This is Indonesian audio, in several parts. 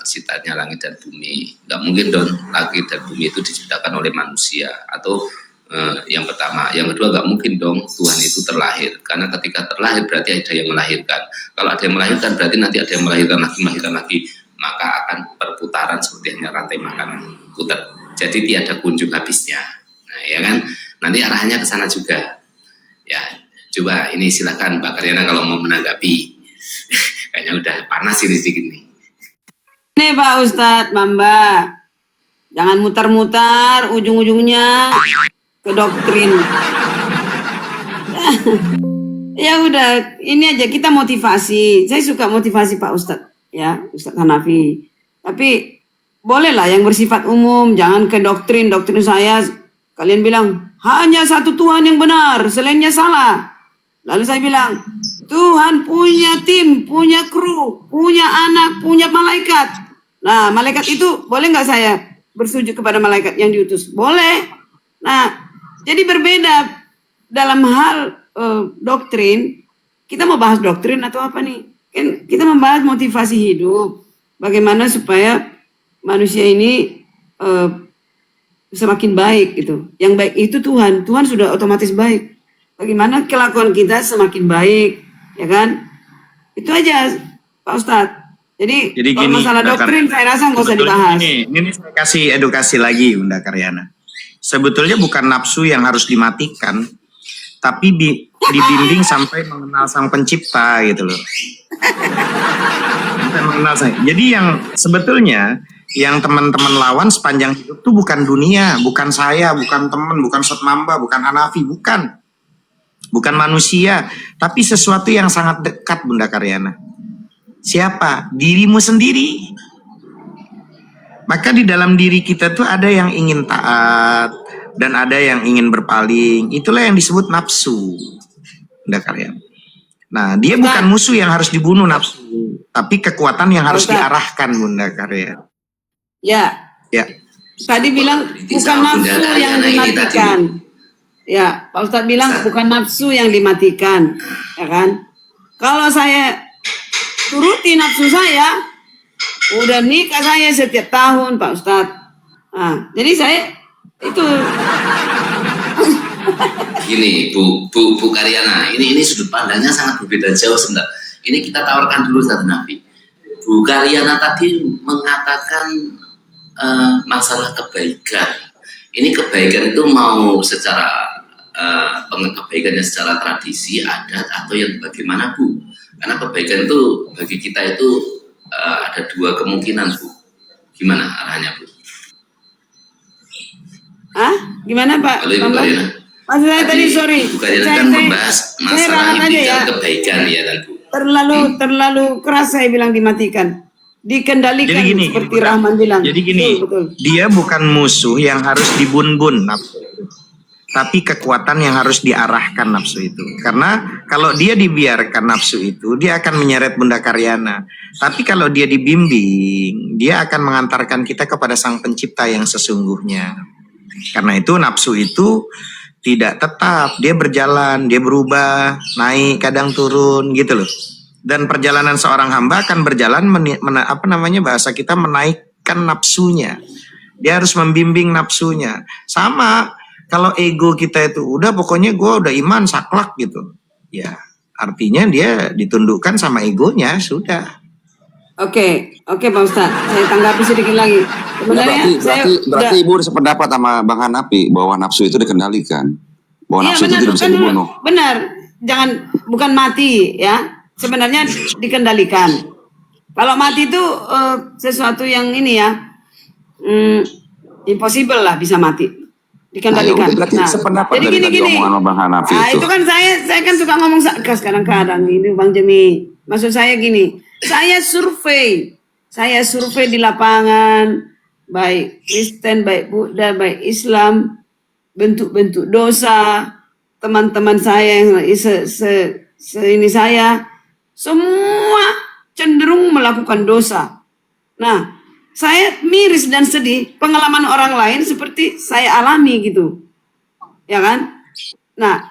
ciptanya langit dan bumi. Nggak mungkin dong langit dan bumi itu diciptakan oleh manusia. Atau yang pertama, yang kedua nggak mungkin dong Tuhan itu terlahir, karena ketika terlahir berarti ada yang melahirkan. Kalau ada yang melahirkan berarti nanti ada yang melahirkan lagi, maka akan perputaran seperti hanya rantai makanan putar. Jadi tiada kunjung habisnya. Nah, ya kan? Nanti arahnya ke sana juga. Ya, coba ini silakan Mbak Karyana kalau mau menanggapi. Kayaknya udah panas ini sedikit nih. Ini Pak Ustadz Mamba, jangan mutar-mutar ujung-ujungnya ke doktrin. Ya udah, ini aja kita motivasi. Saya suka motivasi Pak Ustadz, ya Ustadz Hanafi. Tapi bolehlah yang bersifat umum, jangan ke doktrin saya. Kalian bilang hanya satu Tuhan yang benar, selainnya salah. Lalu saya bilang Tuhan punya tim, punya kru, punya anak, punya malaikat. Nah, malaikat itu boleh nggak saya bersujud kepada malaikat yang diutus? Boleh. Nah, jadi berbeda dalam hal doktrin. Kita mau bahas doktrin atau apa nih? Kan kita membahas motivasi hidup. Bagaimana supaya manusia ini semakin baik gitu. Yang baik itu Tuhan. Tuhan sudah otomatis baik. Bagaimana kelakuan kita semakin baik, ya kan? Itu aja, Pak Ustadz. Jadi kalau gini, masalah doktrin saya rasa nggak usah dibahas. Ini saya kasih edukasi lagi, Bunda Karyana. Sebetulnya bukan nafsu yang harus dimatikan, tapi dibimbing sampai mengenal Sang Pencipta gitu loh. Sampai mengenal saya. Jadi yang sebetulnya yang teman-teman lawan sepanjang hidup itu bukan dunia, bukan saya, bukan teman, bukan Ustadz Mamba, bukan Hanafi, bukan manusia, tapi sesuatu yang sangat dekat, Bunda Karyana. Siapa? Dirimu sendiri. Maka di dalam diri kita tuh ada yang ingin taat dan ada yang ingin berpaling. Itulah yang disebut nafsu, Bunda Karyana. Nah, dia bukan musuh yang harus dibunuh nafsu, tapi kekuatan yang harus diarahkan, Bunda Karyana. Ya. Tadi bilang bukan nafsu yang dimatikan. Ya, Pak Ustadz bilang bukan nafsu yang dimatikan, ya kan? Kalau saya turuti nafsu saya, udah nikah saya setiap tahun, Pak Ustadz. Nah, jadi saya itu. Gini, Bu Karyana, ini sudut pandangnya sangat berbeda jauh sebentar. Ini kita tawarkan dulu satu Nabi. Bu Karyana tadi mengatakan masalah kebaikan. Ini kebaikan itu mau secara kebaikannya secara tradisi, adat, atau yang bagaimana Bu? Karena kebaikan itu bagi kita itu ada dua kemungkinan Bu. Gimana arahnya Bu? Gimana Pak? Kalau Ibu Karyana? Maksud saya tadi sorry. Ibu Karyana kan membahas masalah intikal kebaikan ya kan Bu? Terlalu keras saya bilang dimatikan. Dikendalikan gini, seperti Rahman bilang. Jadi gini, betul. Dia bukan musuh yang harus dibun-bun nafsu, tapi kekuatan yang harus diarahkan nafsu itu. Karena kalau dia dibiarkan nafsu itu, dia akan menyeret Bunda Karyana. Tapi kalau dia dibimbing, dia akan mengantarkan kita kepada Sang Pencipta yang sesungguhnya. Karena itu nafsu itu tidak tetap, dia berjalan, dia berubah, naik, kadang turun gitu loh. Dan perjalanan seorang hamba akan berjalan bahasa kita menaikkan nafsunya. Dia harus membimbing nafsunya. Sama kalau ego kita itu udah pokoknya gue udah iman saklek gitu. Ya, artinya dia ditundukkan sama egonya, sudah. Oke, Pak Ustadz. Saya tanggapi sedikit lagi. Sebenarnya berarti Ibu sependapat sama Bang Hanafi bahwa nafsu itu dikendalikan. Bahwa nafsu itu tidak bisa dibunuh. Benar. Bukan mati ya. Sebenarnya dikendalikan. Kalau mati itu sesuatu yang ini ya, impossible lah bisa mati. Dikendalikan. Berarti sependapat jadi dari omongan Bang Hanafi itu. Itu kan saya kan suka ngomong sarkas kadang-kadang ini Bang Jemi. Maksud saya gini, saya survei di lapangan, baik Kristen, baik Buddha, baik Islam, bentuk-bentuk dosa, teman-teman saya yang ini saya, semua cenderung melakukan dosa. Nah, saya miris dan sedih pengalaman orang lain seperti saya alami gitu. Ya kan? Nah,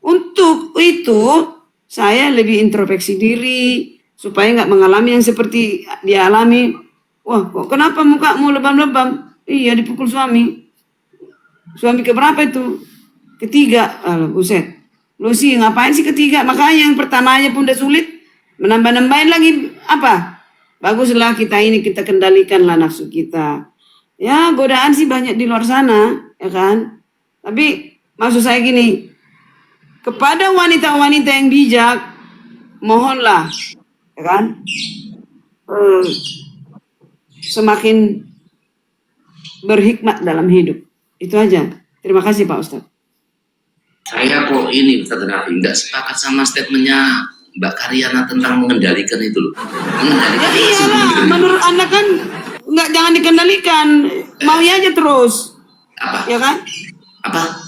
untuk itu saya lebih introspeksi diri supaya nggak mengalami yang seperti dia alami. Wah, kok kenapa mukamu lebam-lebam? Iya, dipukul suami. Suami keberapa itu? Ketiga. Alah, buset. Lu sih ngapain sih ketiga? Makanya yang pertama aja pun udah sulit. Menambah-nambahin lagi apa? Baguslah kita ini kita kendalikanlah nafsu kita. Ya, godaan sih banyak di luar sana, ya kan? Tapi maksud saya gini, kepada wanita-wanita yang bijak, mohonlah, ya kan? Semakin berhikmat dalam hidup. Itu aja. Terima kasih Pak Ustadz. Saya kok ini Ustaz Nafi nggak sepakat sama statementnya Mbak Karyana tentang mengendalikan itu loh. Mengendalikan Ya iyalah, menurut Anda kan jangan dikendalikan, maunya aja terus, apa? ya kan? Apa?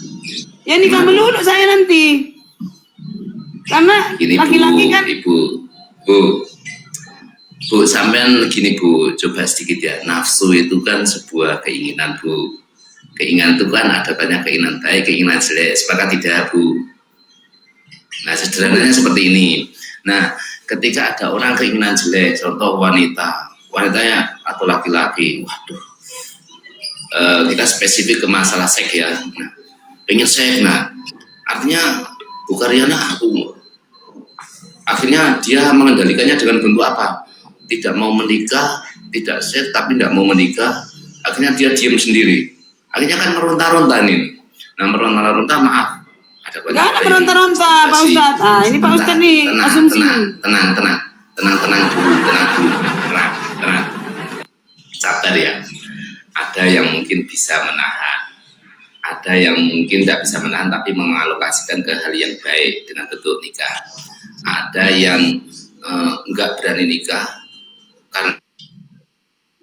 Ya nikah melulu saya nanti. Karena Gini laki-laki Bu, kan Ibu, Bu, sampean gini Bu, coba sedikit ya. Nafsu itu kan sebuah keinginan Bu. Keinginan itu kan ada banyak keinginan baik, keinginan jelek. Sepakat tidak Bu? Nah sederhananya seperti ini. Nah ketika ada orang keinginan jelek, contoh wanitanya atau laki-laki, waduh, kita spesifik ke masalah seks ya. Nah, pengen seks, nah artinya Bu Karyana akhirnya dia mengendalikannya dengan bentuk apa? Tidak mau menikah, tidak seks, tapi tidak mau menikah. Akhirnya dia diam sendiri. Akhirnya kan meronta-ronta nih. Nah meronta-ronta maaf. gak ada meronta-ronta Pak Ustadz. Ah ini Pak Ustadz nih asumsi. Tenang dulu. Sabar ya. Ada yang mungkin bisa menahan. Ada yang mungkin tidak bisa menahan tapi mengalokasikan ke hal yang baik dengan bentuk nikah. Ada yang nggak berani nikah karena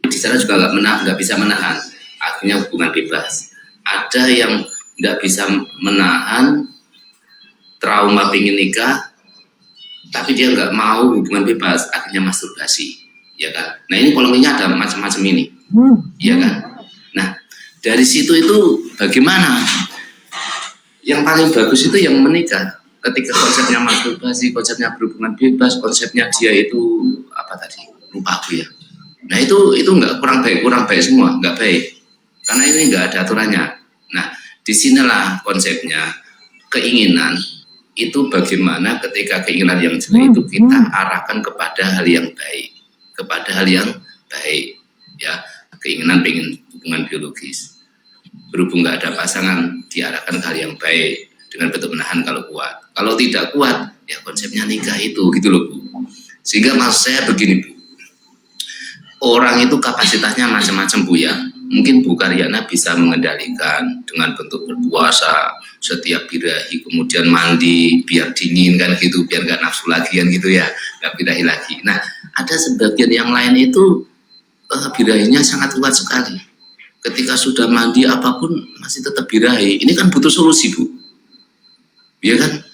di sana juga nggak bisa menahan, akhirnya hubungan bebas. Ada yang nggak bisa menahan trauma pengen nikah, tapi dia nggak mau hubungan bebas, akhirnya masturbasi, ya kan? Nah ini polemiknya ada macam-macam ini, ya kan? Nah dari situ itu bagaimana? Yang paling bagus itu yang menikah. Ketika konsepnya masturbasi, konsepnya berhubungan bebas, konsepnya dia itu apa tadi? Lupa aku ya. Nah itu nggak kurang baik semua, nggak baik. Karena ini nggak ada aturannya. Nah disinilah konsepnya keinginan itu bagaimana ketika keinginan yang jelek itu kita arahkan kepada hal yang baik, ya. Keinginan pengen hubungan biologis, berhubung nggak ada pasangan diarahkan ke hal yang baik dengan bentuk menahan kalau kuat. Kalau tidak kuat, ya konsepnya nikah itu, gitu loh Bu. Sehingga maksud saya begini Bu, orang itu kapasitasnya macam-macam Bu ya. Mungkin Bu Karyana bisa mengendalikan dengan bentuk berpuasa, setiap birahi, kemudian mandi, biar dingin kan gitu, biar nggak nafsu lagi kan gitu ya, nggak birahi lagi. Nah, ada sebagian yang lain itu birahinya sangat kuat sekali. Ketika sudah mandi apapun masih tetap birahi. Ini kan butuh solusi Bu, ya kan?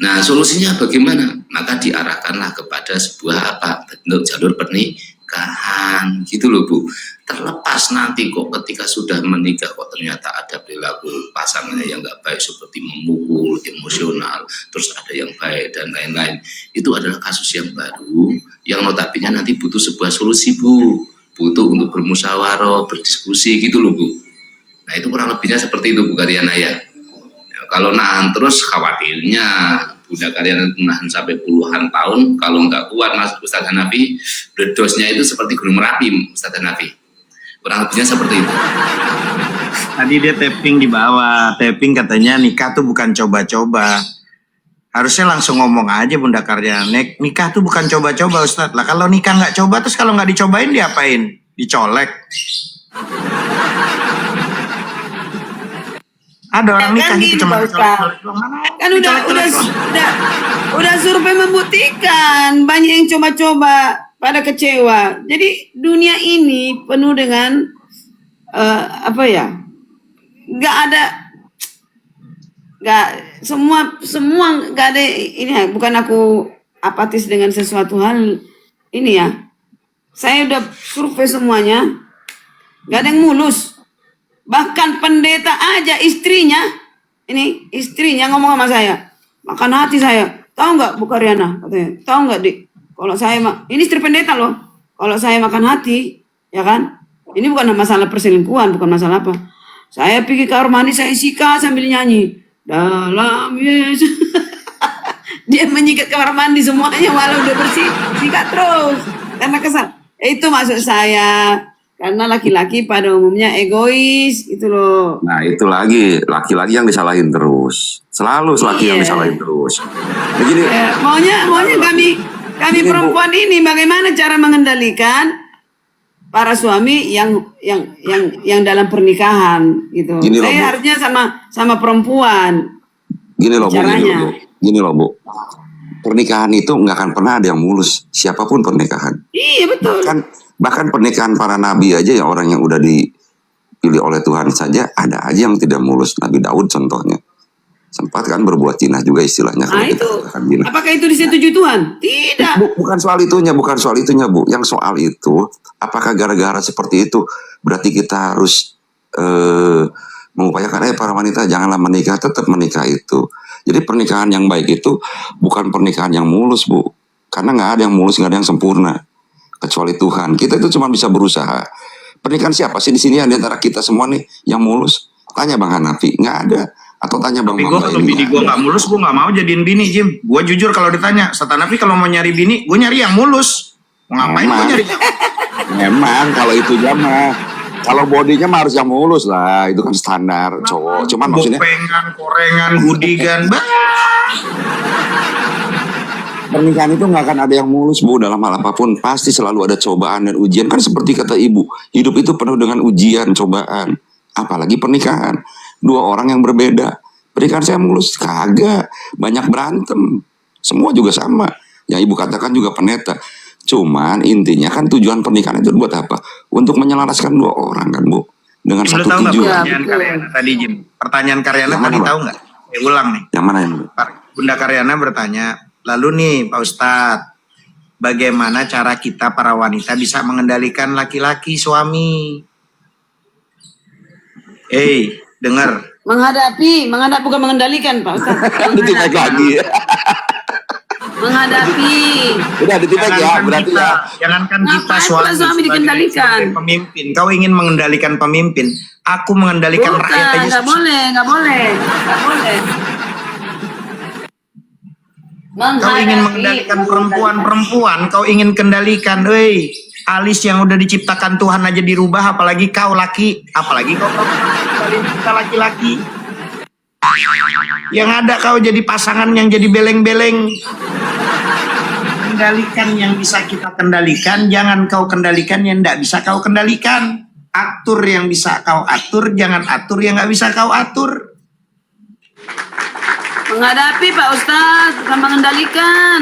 Nah solusinya bagaimana? Maka diarahkanlah kepada sebuah bentuk jalur pernikahan gitu loh Bu. Terlepas nanti kok ketika sudah menikah kok ternyata ada perilaku pasangannya yang nggak baik seperti memukul, emosional, terus ada yang baik dan lain-lain. Itu adalah kasus yang baru yang notabene nanti butuh sebuah solusi Bu. Butuh untuk bermusyawarah, berdiskusi gitu loh Bu. Nah itu kurang lebihnya seperti itu Bu Karyana ya. Kalau nahan terus khawatirnya Bunda Karyana nahan sampai puluhan tahun, kalau nggak kuat Mas Ustaz Hanafi, bledosnya itu seperti Gunung Merapi Ustaz Hanafi. Kurang lebihnya seperti itu. Tadi dia tapping di bawah, tapping katanya nikah tuh bukan coba-coba. Harusnya langsung ngomong aja Bunda Karyana, nikah tuh bukan coba-coba Ustaz. Lah kalau nikah nggak coba, terus kalau nggak dicobain diapain? Dicolek. Ada orang nikah Kan gitu gini, cuma Pak Ustadz. Kan udah survei membuktikan banyak yang coba-coba pada kecewa. Jadi dunia ini penuh dengan apa ya? Nggak semua nggak ada ini ya. Bukan aku apatis dengan sesuatu hal ini ya. Saya udah survei semuanya, nggak ada yang mulus. Bahkan pendeta aja istrinya ngomong sama saya, makan hati saya. Tahu nggak Bu Karyana? Katanya, tahu nggak Dik? Kalau saya ini istri pendeta loh. Kalau saya makan hati, ya kan? Ini bukan masalah perselingkuhan, bukan masalah apa. Saya pergi ke kamar mandi, saya sikat sambil nyanyi. Dalam Yesus. Dia menyikat kamar mandi semuanya walau udah bersih, sikat terus. Karena kesal. Itu maksud saya. Karena laki-laki pada umumnya egois, gitu loh. Nah itu laki-laki yang disalahin terus. Selalu laki yang disalahin terus. Begini, Maunya kami Gini, Bu. perempuan ini bagaimana cara mengendalikan para suami yang dalam pernikahan gitu. Gini loh, Saya Bu. harusnya sama perempuan. Gini loh Bu, Caranya. gini loh Bu. Pernikahan itu nggak akan pernah ada yang mulus, siapapun pernikahan. Iya betul. Bahkan pernikahan para nabi aja, yang orang yang udah dipilih oleh Tuhan saja, ada aja yang tidak mulus. Nabi Daud contohnya. Sempat kan berbuat zina juga istilahnya. Nah kalau kita itu, katakan zina. apakah itu disetujui Tuhan? Tidak. Bukan soal itunya Bu. Yang soal itu, apakah gara-gara seperti itu berarti kita harus mengupayakan para wanita janganlah menikah, tetap menikah itu. Jadi pernikahan yang baik itu bukan pernikahan yang mulus, Bu. Karena nggak ada yang mulus, nggak ada yang sempurna kecuali Tuhan. Kita itu cuma bisa berusaha. Pernikahan siapa sih di sini di antara kita semua nih yang mulus? Tanya Bang Hanafi, nggak ada. Atau tanya Bang Tapi gue Mamba kalau bini gue nggak mulus, gue nggak mau jadiin bini, Jim. Gue jujur kalau ditanya, Satanapi kalau mau nyari bini, gue nyari yang mulus. Mau ngapain gue nyari? Memang kalau itu mah, kalau bodinya mah harus yang mulus lah, itu kan standar cowok. Cuman maksudnya Bopengan, korengan, gudigan, pernikahan itu nggak akan ada yang mulus Bu. Dalam hal apapun pasti selalu ada cobaan dan ujian. Kan seperti kata ibu, hidup itu penuh dengan ujian, cobaan. Apalagi pernikahan, dua orang yang berbeda. Pernikahan saya mulus kagak, banyak berantem, semua juga sama. Yang ibu katakan juga pendeta. Cuman intinya kan tujuan pernikahan itu buat apa? Untuk menyelaraskan dua orang kan Bu, dengan Lu satu tahu nggak tujuan. pertanyaan Karyana tadi, Jim? Pertanyaan Karyana Yang mana, tadi Pak? tahu nggak? Saya ulang nih. Yang mana yang Bunda Karyana bertanya, lalu nih Pak Ustadz, bagaimana cara kita para wanita bisa mengendalikan laki-laki suami? Dengar. Menghadapi bukan mengendalikan Pak Ustaz. Ditipek lagi. Menghadapi. Udah ditipek ya, berarti ya. Jangankan kita Ngapain pula suami dikendalikan? sebagai pemimpin. Kau ingin mengendalikan pemimpin, aku mengendalikan rakyat Bukan, aja. nggak boleh. Kau ingin mengendalikan perempuan, kau ingin kendalikan, alis yang udah diciptakan Tuhan aja dirubah, apalagi kau laki, apalagi kau kita laki-laki. Yang ada kau jadi pasangan yang jadi beleng-beleng. Kendalikan yang bisa kita kendalikan, jangan kau kendalikan yang tidak bisa kau kendalikan. Atur yang bisa kau atur, jangan atur yang nggak bisa kau atur. Menghadapi Pak Ustaz, bukan mengendalikan.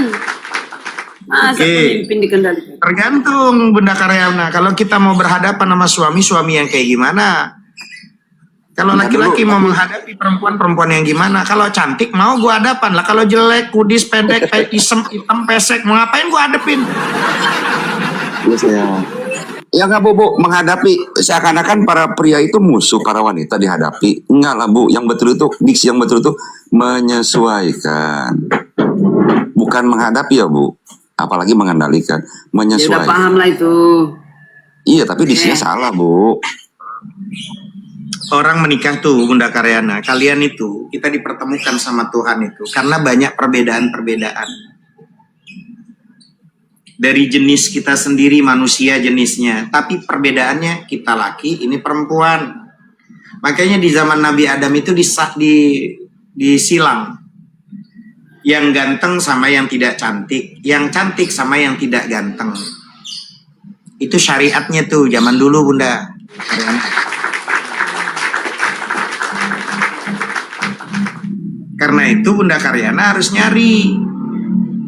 Masa pemimpin dikendalikan? Tergantung Bunda Karyana. Kalau kita mau berhadapan sama suami yang kayak gimana? Kalau laki-laki mau menghadapi perempuan yang gimana? Kalau cantik mau gua hadapan lah. Kalau jelek, kudis, pendek, hitam, pesek, mau ngapain gua hadepin? Ya nggak Bu, menghadapi seakan-akan para pria itu musuh para wanita dihadapi. Enggak lah Bu, yang betul itu diksi yang betul itu menyesuaikan, bukan menghadapi ya Bu, apalagi mengendalikan, Ya menyesuaikan. udah paham lah itu. Iya tapi diksinya salah Bu. Orang menikah tuh Bunda Karyana, kalian itu kita dipertemukan sama Tuhan itu karena banyak perbedaan-perbedaan. Dari jenis kita sendiri manusia jenisnya, tapi perbedaannya kita laki, ini perempuan. Makanya di zaman Nabi Adam itu disilang. Yang ganteng sama yang tidak cantik, yang cantik sama yang tidak ganteng. Itu syariatnya tuh zaman dulu Bunda Karyana. Karena itu Bunda Karyana harus nyari.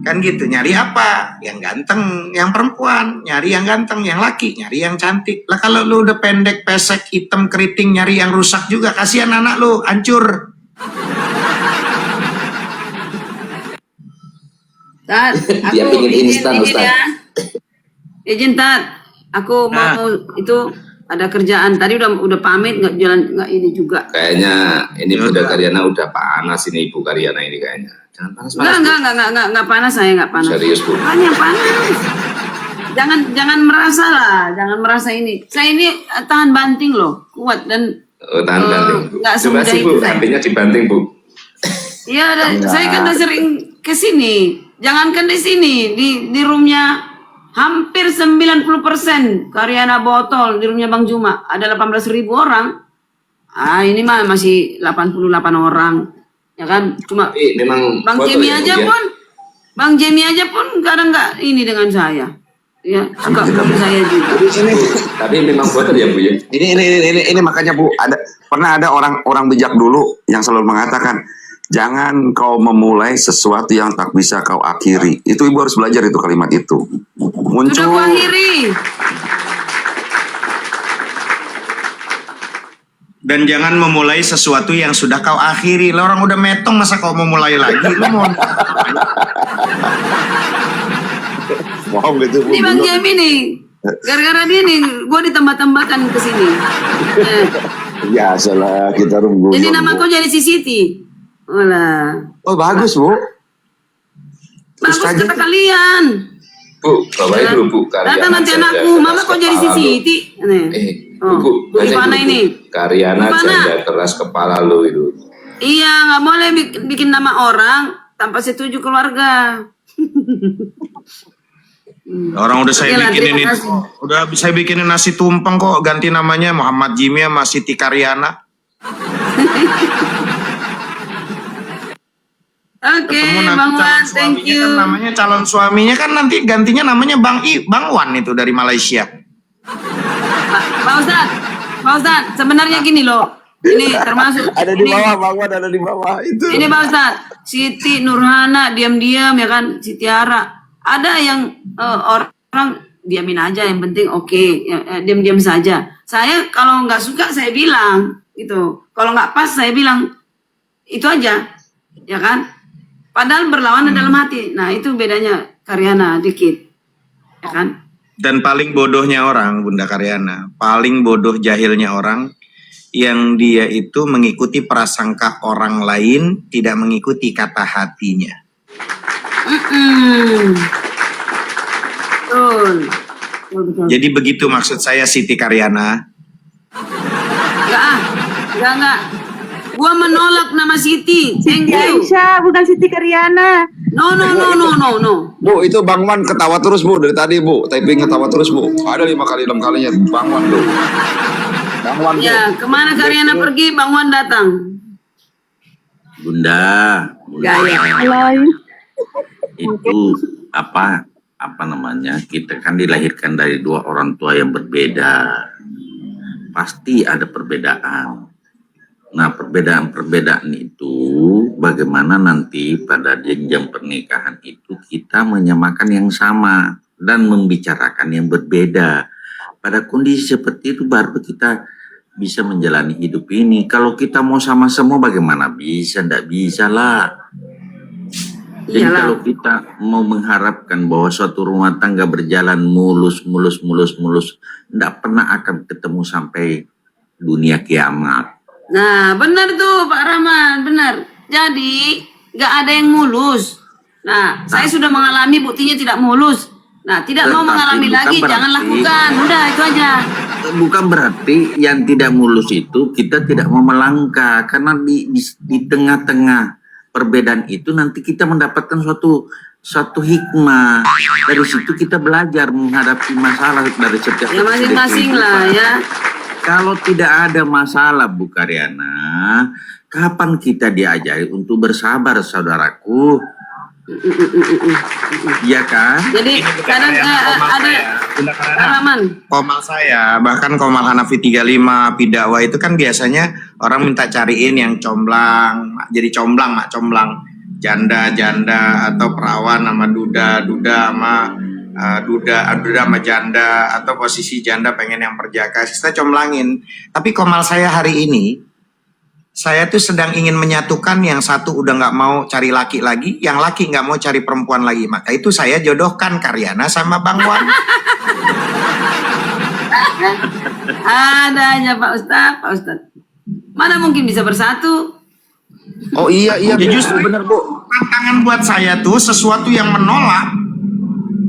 Kan gitu, nyari apa? Yang ganteng, yang perempuan. Nyari yang ganteng, yang laki. Nyari yang cantik. Lah kalau lu udah pendek, pesek, hitam, keriting, nyari yang rusak juga. Kasihan anak lu, hancur. Tat, Dia aku pengen instan, Ustaz. ya. Izin Tat, aku mau itu ada kerjaan. Tadi udah pamit nggak jalan nggak ini juga. Kayaknya ini Bunda Karyana udah panas ini Ibu Karyana ini kayaknya. Jangan panas-panas. Enggak panas saya nggak panas. Serius Bu. Bukan yang panas. jangan merasa lah, jangan merasa ini. Saya ini tahan banting loh, kuat dan Tahan banting. nggak Coba semudah sih itu Bu, saya. artinya dibanting Bu. Iya, saya kan udah sering ke sini. Jangankan di sini, di roomnya hampir 90% Karyana botol di roomnya Bang Juma. Ada 18.000 orang. Ini mah masih 88 orang. Ya kan? Cuma Tapi memang Bang foto Jemi ya, Bu, aja ya. pun, Bang Jemi aja pun kadang nggak ini dengan saya. Ya, suka foto saya juga. Ini Tapi memang foto ya Bu ya. ini makanya Bu, pernah ada orang bijak dulu yang selalu mengatakan, jangan kau memulai sesuatu yang tak bisa kau akhiri. Itu Ibu harus belajar itu kalimat itu. Sudah Muncul gua akhiri. Dan jangan memulai sesuatu yang sudah kau akhiri. Lah orang udah metong masa kau mau mulai lagi? Lu mau wow gitu Bu. Ini Bang Jemi nih. Gara-gara dia nih, gua ditambah-tambahkan ke sini. Ya salah kita runggu. Jadi nama kau jadi si Siti. Walah. Oh bagus Bu. Bagus saja. kata kalian. Bu, bawain dulu Bu. Karyana Datang nanti janda anakku, keras mama kok jadi si kepala lu. Siti. Nih. Oh, Bu, Bu Ivana dulu, Bu. ini. Karyana Ivana. janda keras kepala lu itu. Iya, nggak boleh bikin nama orang tanpa setuju keluarga. orang udah saya Oke lah, bikinin terima ini, kasih. udah saya bikinin nasi tumpeng kok, ganti namanya Muhammad Jimmy sama Siti Karyana. Oke, Ketemu nanti Bang calon Wan, thank suaminya you. kan namanya calon suaminya kan nanti gantinya namanya Bang Wan itu dari Malaysia. Pak Ustad, sebenarnya gini loh. Ini termasuk Ada di ini, bawah Bang Wan, ada di bawah itu. Ini Pak Ustad, Siti Nurhana diam-diam ya kan, Siti Ara. Ada yang orang diamin aja, yang penting oke, diam-diam saja. Saya kalau nggak suka saya bilang gitu. Kalau nggak pas saya bilang itu aja, ya kan? Padahal berlawanan dalam hati. Nah itu bedanya Karyana dikit, ya kan? Dan paling bodohnya orang, Bunda Karyana, paling bodoh jahilnya orang yang dia itu mengikuti prasangka orang lain, tidak mengikuti kata hatinya. Betul. Betul. Jadi begitu maksud saya Siti Karyana. Enggak. Gua menolak nama Siti. Thank you. Aisyah, bukan Siti Karyana. No. Bu, itu Bang Wan ketawa terus Bu dari tadi Bu. Typing ketawa terus Bu. Ada 5 kali 6 kalinya Bang Wan tuh. Bang Wan tuh. Ya, kemana Karyana pergi, Bang Wan datang. Bunda Gaya. Halo. itu apa namanya, kita kan dilahirkan dari dua orang tua yang berbeda, pasti ada perbedaan. Nah perbedaan itu bagaimana nanti pada jenjang pernikahan itu kita menyamakan yang sama dan membicarakan yang berbeda. Pada kondisi seperti itu baru kita bisa menjalani hidup ini. Kalau kita mau sama semua bagaimana bisa? Nggak bisa lah. Jadi Iyalah. kalau kita mau mengharapkan bahwa suatu rumah tangga berjalan mulus, nggak pernah akan ketemu sampai dunia kiamat. Nah, benar tuh Pak Rahman, benar. Jadi, nggak ada yang mulus. Nah, saya sudah mengalami, buktinya tidak mulus. Nah, tidak mau Tetapi mengalami bukan lagi, jangan berarti- lakukan. Udah, itu aja. Bukan berarti yang tidak mulus itu kita tidak mau melangkah, karena di tengah-tengah perbedaan itu nanti kita mendapatkan suatu hikmah. Dari situ kita belajar menghadapi masalah dari setiap Ya masing-masing lah kehidupan. ya. Kalau tidak ada masalah Bu Karyana, kapan kita diajari untuk bersabar saudaraku? Iya kan? Jadi, kadang ada Bunda Pak Karyana. Rahman. Komal saya, bahkan Komal Hanafi 35, Pidakwa itu kan biasanya orang minta cariin yang comblang, jadi comblang, mak comblang, janda atau perawan sama duda sama duda sama janda, atau posisi janda pengen yang perjaka, kita comblangin. Tapi Komal saya hari ini, saya tuh sedang ingin menyatukan, yang satu udah nggak mau cari laki lagi, yang laki nggak mau cari perempuan lagi, maka itu saya jodohkan Karyana sama Bang Wan. Ada aja Pak Ustadz. Mana mungkin bisa bersatu? Oh iya Ya justru benar Bu. tantangan buat saya tuh sesuatu yang menolak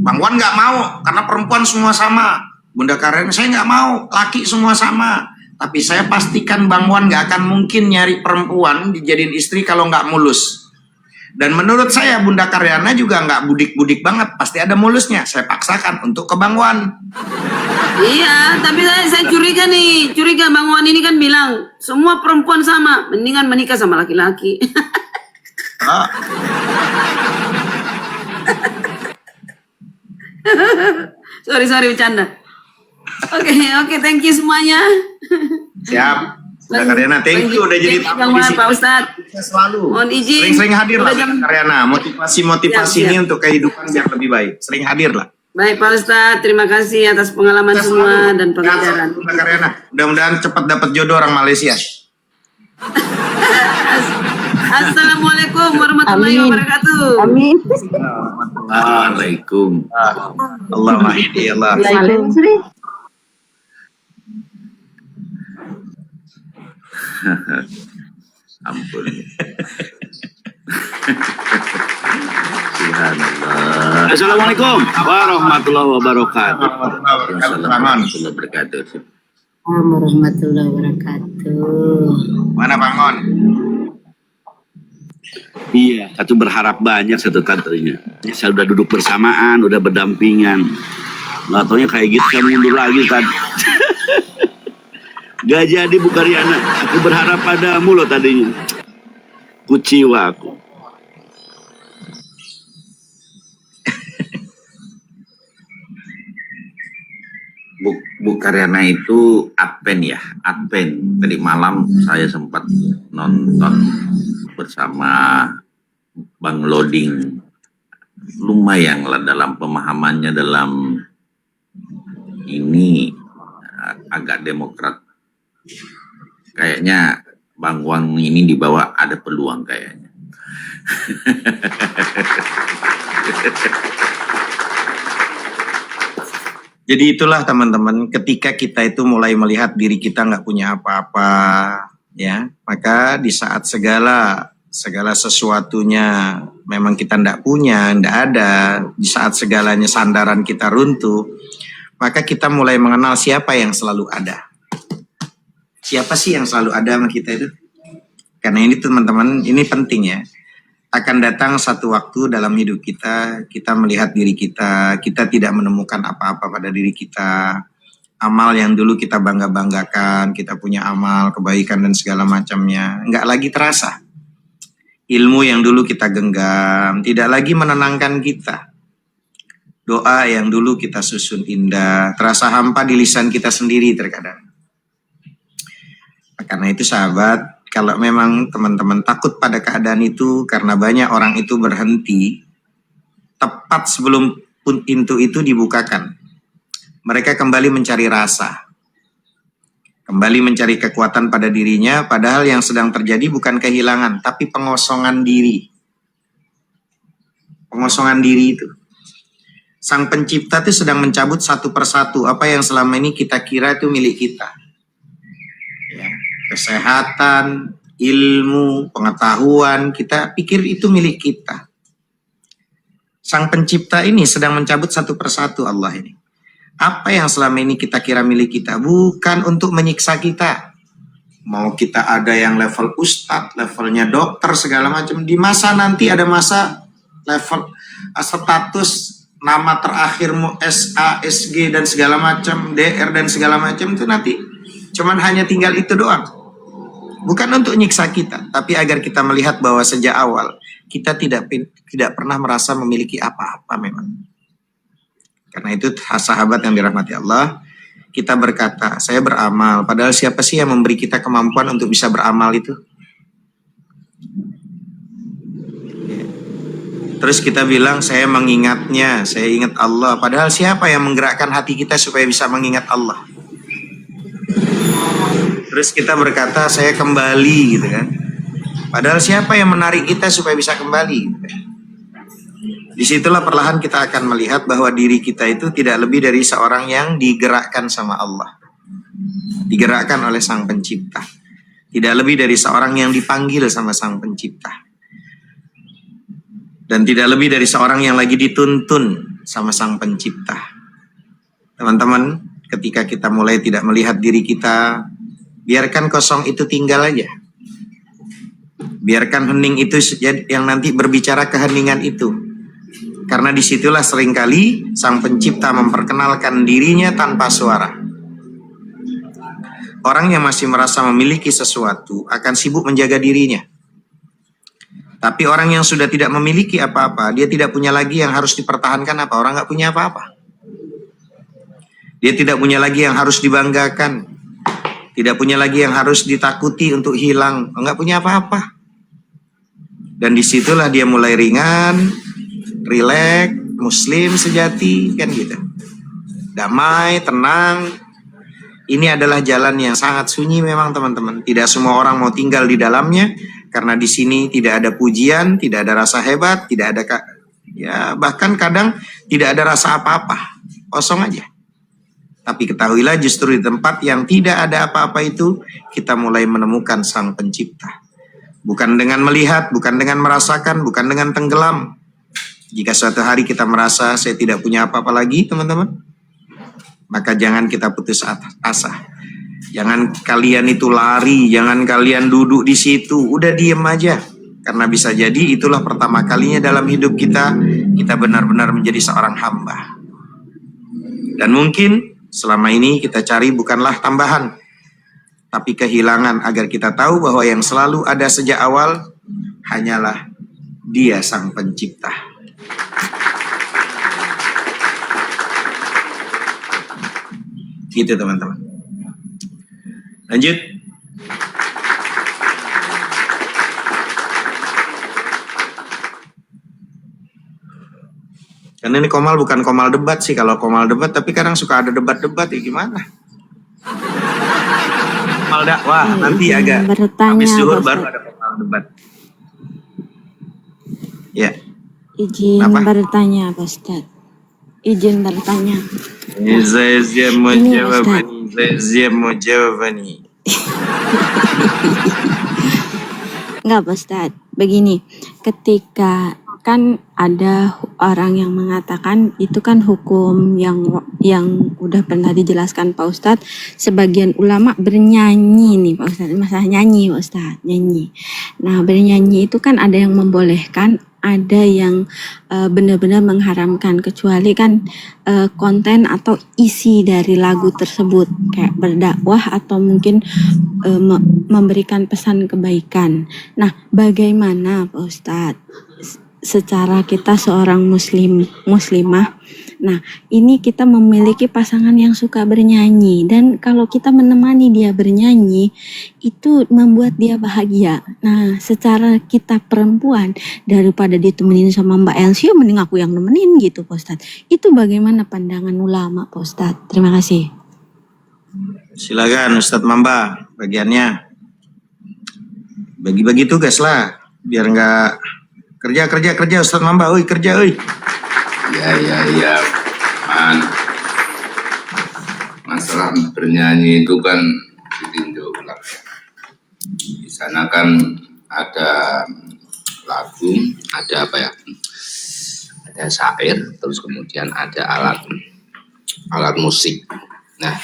Bang Wan nggak mau karena perempuan semua sama. Bunda Karyana, saya nggak mau, laki semua sama. Tapi saya pastikan Bang Wan nggak akan mungkin nyari perempuan dijadiin istri kalau nggak mulus. Dan menurut saya Bunda Karyana juga nggak budik-budik banget, pasti ada mulusnya. Saya paksakan untuk ke Bang Wan. Iya, tapi saya curiga Bang Wan ini kan bilang semua perempuan sama, mendingan menikah sama laki-laki. Ah. sorry bercanda. Oke, thank you semuanya. Siap. Bunda Karyana, thank you udah jadi tamu Bang di Wan, sini. Pak Ustadz. Selalu. Mohon izin. Sering-sering hadir lah Udah jam- Bunda Karyana. Motivasi Siap. ini untuk kehidupan biar lebih baik. Sering hadir lah. Baik Pak Ustadz, terima kasih atas pengalaman Sukses semua selalu. dan Sehat pengajaran. selalu, Bunda Karyana. Mudah-mudahan cepat dapat jodoh orang Malaysia. Assalamualaikum warahmatullahi Amin. wabarakatuh. Amin. Waalaikum. Allah mahdi Allah. Waalaikumsalam, Sri. Ampun. Subhanallah. Assalamualaikum warahmatullahi wabarakatuh. Bangun. Warahmatullahi wabarakatuh. Warahmatullahi wabarakatuh. Mana Bangun? Iya, satu berharap banyak, satu tantenya. Saya udah duduk bersamaan, udah berdampingan. Nggak taunya kayak gitu, saya mundur lagi kan. Gak jadi Bu Karyana, aku berharap padamu loh tadinya. Kuciwa aku. Bu Karyana itu Advent ya, Advent. Tadi malam saya sempat nonton bersama Bang Loding. Lumayan lah dalam pemahamannya dalam ini agak demokrat. Kayaknya Bang Wan ini dibawa ada peluang kayaknya. Jadi itulah teman-teman, ketika kita itu mulai melihat diri kita nggak punya apa-apa, ya, maka di saat segala sesuatunya memang kita nggak punya, nggak ada, di saat segalanya sandaran kita runtuh, maka kita mulai mengenal siapa yang selalu ada. Siapa sih yang selalu ada sama kita itu? Karena ini teman-teman, ini penting ya. Akan datang satu waktu dalam hidup kita, kita melihat diri kita tidak menemukan apa-apa pada diri kita. Amal yang dulu kita bangga-banggakan, kita punya amal, kebaikan dan segala macamnya, nggak lagi terasa. Ilmu yang dulu kita genggam, tidak lagi menenangkan kita. Doa yang dulu kita susun indah, terasa hampa di lisan kita sendiri terkadang. Karena itu sahabat, kalau memang teman-teman takut pada keadaan itu karena banyak orang itu berhenti tepat sebelum pintu itu dibukakan. Mereka kembali mencari rasa. Kembali mencari kekuatan pada dirinya, padahal yang sedang terjadi bukan kehilangan, tapi pengosongan diri. Pengosongan diri itu. Sang pencipta itu sedang mencabut satu persatu apa yang selama ini kita kira itu milik kita. Ya. Kesehatan, ilmu, pengetahuan, kita pikir itu milik kita. Sang pencipta ini sedang mencabut satu persatu Allah ini. Apa yang selama ini kita kira milik kita, bukan untuk menyiksa kita. Mau kita ada yang level ustadz, levelnya dokter, segala macam. Di masa nanti ada masa level status nama terakhirmu SA, SG dan segala macam, DR dan segala macam itu nanti cuman hanya tinggal itu doang. Bukan untuk nyiksa kita, tapi agar kita melihat bahwa sejak awal kita tidak pernah merasa memiliki apa-apa memang. Karena itu sahabat yang dirahmati Allah, kita berkata, saya beramal, padahal siapa sih yang memberi kita kemampuan untuk bisa beramal itu? Terus kita bilang, saya mengingatnya, saya ingat Allah, padahal siapa yang menggerakkan hati kita supaya bisa mengingat Allah? Terus kita berkata, saya kembali gitu kan. Padahal siapa yang menarik kita supaya bisa kembali? Gitu. Disitulah perlahan kita akan melihat bahwa diri kita itu tidak lebih dari seorang yang digerakkan sama Allah. Digerakkan oleh Sang Pencipta. Tidak lebih dari seorang yang dipanggil sama Sang Pencipta. Dan tidak lebih dari seorang yang lagi dituntun sama Sang Pencipta. Teman-teman, ketika kita mulai tidak melihat diri kita, biarkan kosong itu tinggal aja. Biarkan hening itu yang nanti berbicara keheningan itu. Karena disitulah seringkali Sang Pencipta memperkenalkan dirinya tanpa suara. Orang yang masih merasa memiliki sesuatu akan sibuk menjaga dirinya. Tapi orang yang sudah tidak memiliki apa-apa, dia tidak punya lagi yang harus dipertahankan apa? Orang nggak punya apa-apa. Dia tidak punya lagi yang harus dibanggakan. Tidak punya lagi yang harus ditakuti untuk hilang. Nggak punya apa-apa. Dan disitulah dia mulai ringan, rileks, muslim sejati, kan gitu. Damai, tenang. Ini adalah jalan yang sangat sunyi memang teman-teman. Tidak semua orang mau tinggal di dalamnya. Karena di sini tidak ada pujian, tidak ada rasa hebat, tidak ada bahkan kadang tidak ada rasa apa-apa. Kosong aja. Tapi ketahuilah justru di tempat yang tidak ada apa-apa itu, kita mulai menemukan Sang Pencipta. Bukan dengan melihat, bukan dengan merasakan, bukan dengan tenggelam. Jika suatu hari kita merasa saya tidak punya apa-apa lagi, teman-teman, maka jangan kita putus asa. Jangan kalian itu lari, jangan kalian duduk di situ, udah diem aja. Karena bisa jadi itulah pertama kalinya dalam hidup kita benar-benar menjadi seorang hamba. Dan mungkin selama ini kita cari bukanlah tambahan, tapi kehilangan agar kita tahu bahwa yang selalu ada sejak awal hanyalah Dia Sang Pencipta. Gitu teman-teman. Lanjut. Karena ini Komal bukan Komal debat sih. Kalau Komal debat, tapi kadang suka ada debat-debat ya gimana? Komal dakwah nanti agak habis zuhur baru ada Komal debat. Ya. Izin bertanya, Pak Ustadz. Izin bertanya. Saya mau jawab nih. Enggak, Pak Ustadz. Begini, ketika kan ada orang yang mengatakan itu kan hukum yang udah pernah dijelaskan Pak Ustadz. Sebagian ulama bernyanyi nih Pak Ustadz, masalah nyanyi Pak Ustadz, nyanyi. Nah, bernyanyi itu kan ada yang membolehkan, ada yang benar-benar mengharamkan, kecuali kan konten atau isi dari lagu tersebut kayak berdakwah atau mungkin memberikan pesan kebaikan. Nah, bagaimana Pak Ustadz secara kita seorang muslimah, nah ini kita memiliki pasangan yang suka bernyanyi, dan kalau kita menemani dia bernyanyi itu membuat dia bahagia. Nah, secara kita perempuan, daripada ditemenin sama Mbak Elsie, mending aku yang nemenin gitu Pak Ustadz. Itu bagaimana pandangan ulama Pak Ustadz? Terima kasih. Silakan Ustadz Mamba, bagiannya bagi-bagi tugas lah, biar nggak kerja Ustadz Mamba, kerja. Ya, Man. Masalah bernyanyi itu kan ditinjau ulang. Di sana kan ada lagu, ada apa ya? Ada syair, terus kemudian ada alat musik. Nah,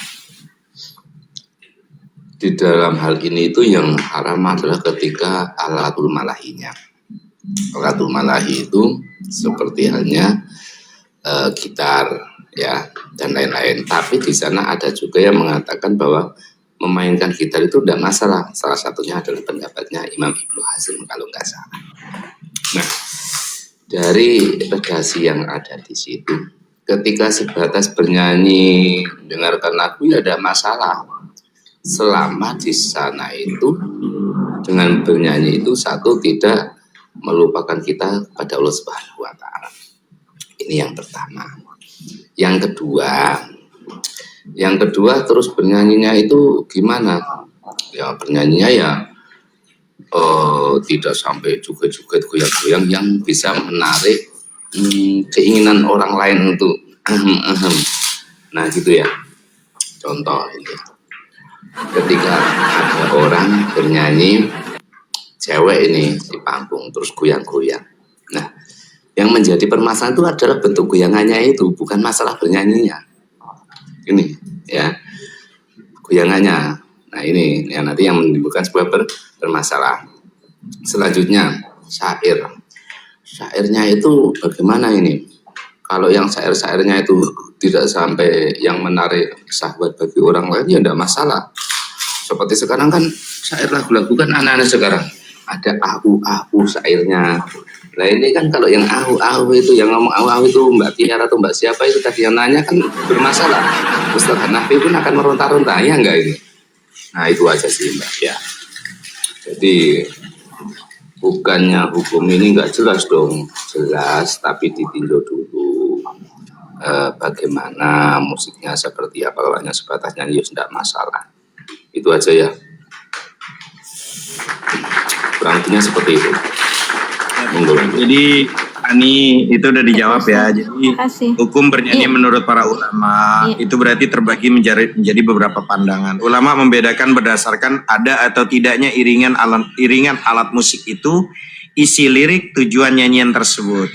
di dalam hal ini itu yang haram adalah ketika alatul malahinya. Alatul malahi itu seperti halnya gitar ya dan lain-lain. Tapi di sana ada juga yang mengatakan bahwa memainkan gitar itu tidak masalah. Salah satunya adalah pendapatnya Imam Ibnu Hazm kalau nggak salah. Nah, dari redaksi yang ada di situ, ketika sebatas bernyanyi, mendengarkan lagu ya ada masalah. Selama di sana itu dengan bernyanyi itu satu tidak melupakan kita pada Allah Subhanahu wa taala. Ini yang pertama. Yang kedua terus bernyanyinya itu gimana? Ya bernyanyinya ya tidak sampai joget-joget goyang-goyang yang bisa menarik keinginan orang lain untuk nah gitu ya. Contoh ini. Ketika ada orang bernyanyi, cewek ini di panggung terus goyang-goyang. Nah, Yang menjadi permasalahan itu adalah bentuk goyangannya itu, bukan masalah bernyanyinya. Ini ya, goyangannya. Nah ini yang nanti yang menimbulkan sebuah permasalahan. Selanjutnya syair. Syairnya itu bagaimana ini? Kalau yang syair-syairnya itu tidak sampai yang menarik syahwat bagi orang lain, ya tidak masalah. Seperti sekarang kan syair lagu-lagu kan anak-anak sekarang ada ahu-ahu syairnya. Nah ini kan kalau yang ahu-ahu itu, yang ngomong ahu-ahu itu Mbak Tiara atau Mbak siapa itu tadi yang nanya kan bermasalah. Ustaz Hanafi pun akan meronta-ronta, ya enggak ini? Nah itu aja sih Mbak ya. Jadi bukannya hukum ini enggak jelas dong, jelas, tapi ditinjau dulu bagaimana musiknya seperti apa. Kalau hanya sebatas nyanyi ya tidak masalah. Itu aja ya. Kurang lebihnya seperti itu. Jadi Ani itu udah dijawab ya. Jadi Terima kasih. hukum bernyanyi Iya. menurut para ulama Iya. itu berarti terbagi menjadi beberapa pandangan. Ulama membedakan berdasarkan ada atau tidaknya iringan alat musik itu, isi lirik, tujuan nyanyian tersebut.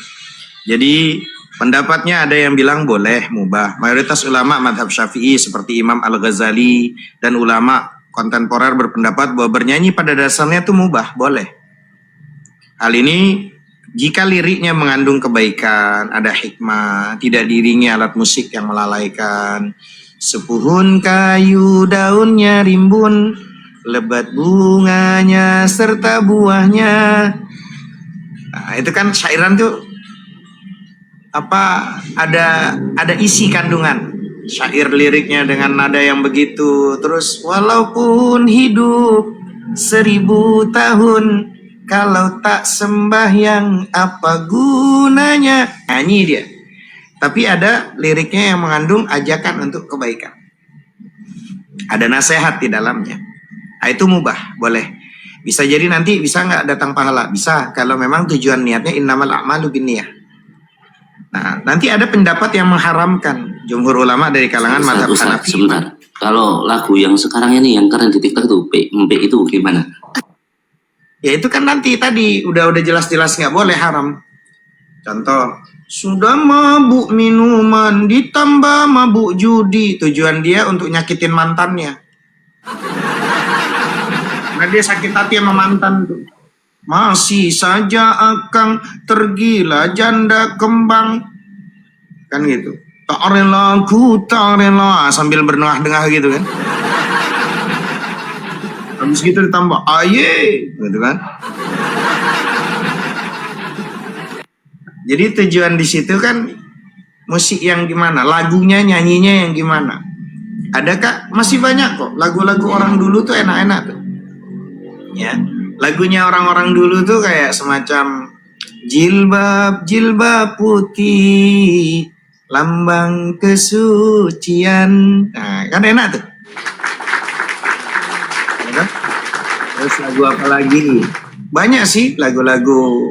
Jadi pendapatnya ada yang bilang boleh, mubah. Mayoritas ulama madhab Syafi'i seperti Imam Al-Ghazali dan ulama kontemporer berpendapat bahwa bernyanyi pada dasarnya itu mubah, boleh. Hal ini jika liriknya mengandung kebaikan, ada hikmah, tidak diiringi alat musik yang melalaikan. Sepuhun kayu daunnya rimbun, lebat bunganya serta buahnya. Nah, itu kan syairan tuh ada isi kandungan. Syair liriknya dengan nada yang begitu. Terus walaupun hidup 1000 tahun, kalau tak sembahyang apa gunanya? Nyanyi dia. Tapi ada liriknya yang mengandung ajakan untuk kebaikan. Ada nasihat di dalamnya. Nah, itu mubah, boleh. Bisa jadi nanti bisa nggak datang pahala? Bisa, kalau memang tujuan niatnya innamal a'malu binniyah. Nah, nanti ada pendapat yang mengharamkan. Jumhur ulama dari kalangan mazhab Hanafi. Sebentar. Kalau lagu yang sekarang ini yang keren di TikTok itu P itu gimana? Ya itu kan nanti tadi udah jelas-jelas nggak boleh, haram. Contoh, sudah mabuk minuman ditambah mabuk judi, tujuan dia untuk nyakitin mantannya. Nah dia sakit hati sama mantan tuh. Masih saja akang tergila janda kembang, kan gitu. Tak rela ku tak rela, sambil bernengah-dengah gitu kan. Habis gitu ditambah aye gitu kan. Jadi tujuan di situ kan musik yang gimana, lagunya, nyanyinya yang gimana. Adakah masih banyak kok lagu-lagu orang dulu tuh enak-enak tuh. Ya, lagunya orang-orang dulu tuh kayak semacam jilbab putih, lambang kesucian. Nah, kan enak tuh. Terus lagu apa lagi? Banyak sih lagu-lagu,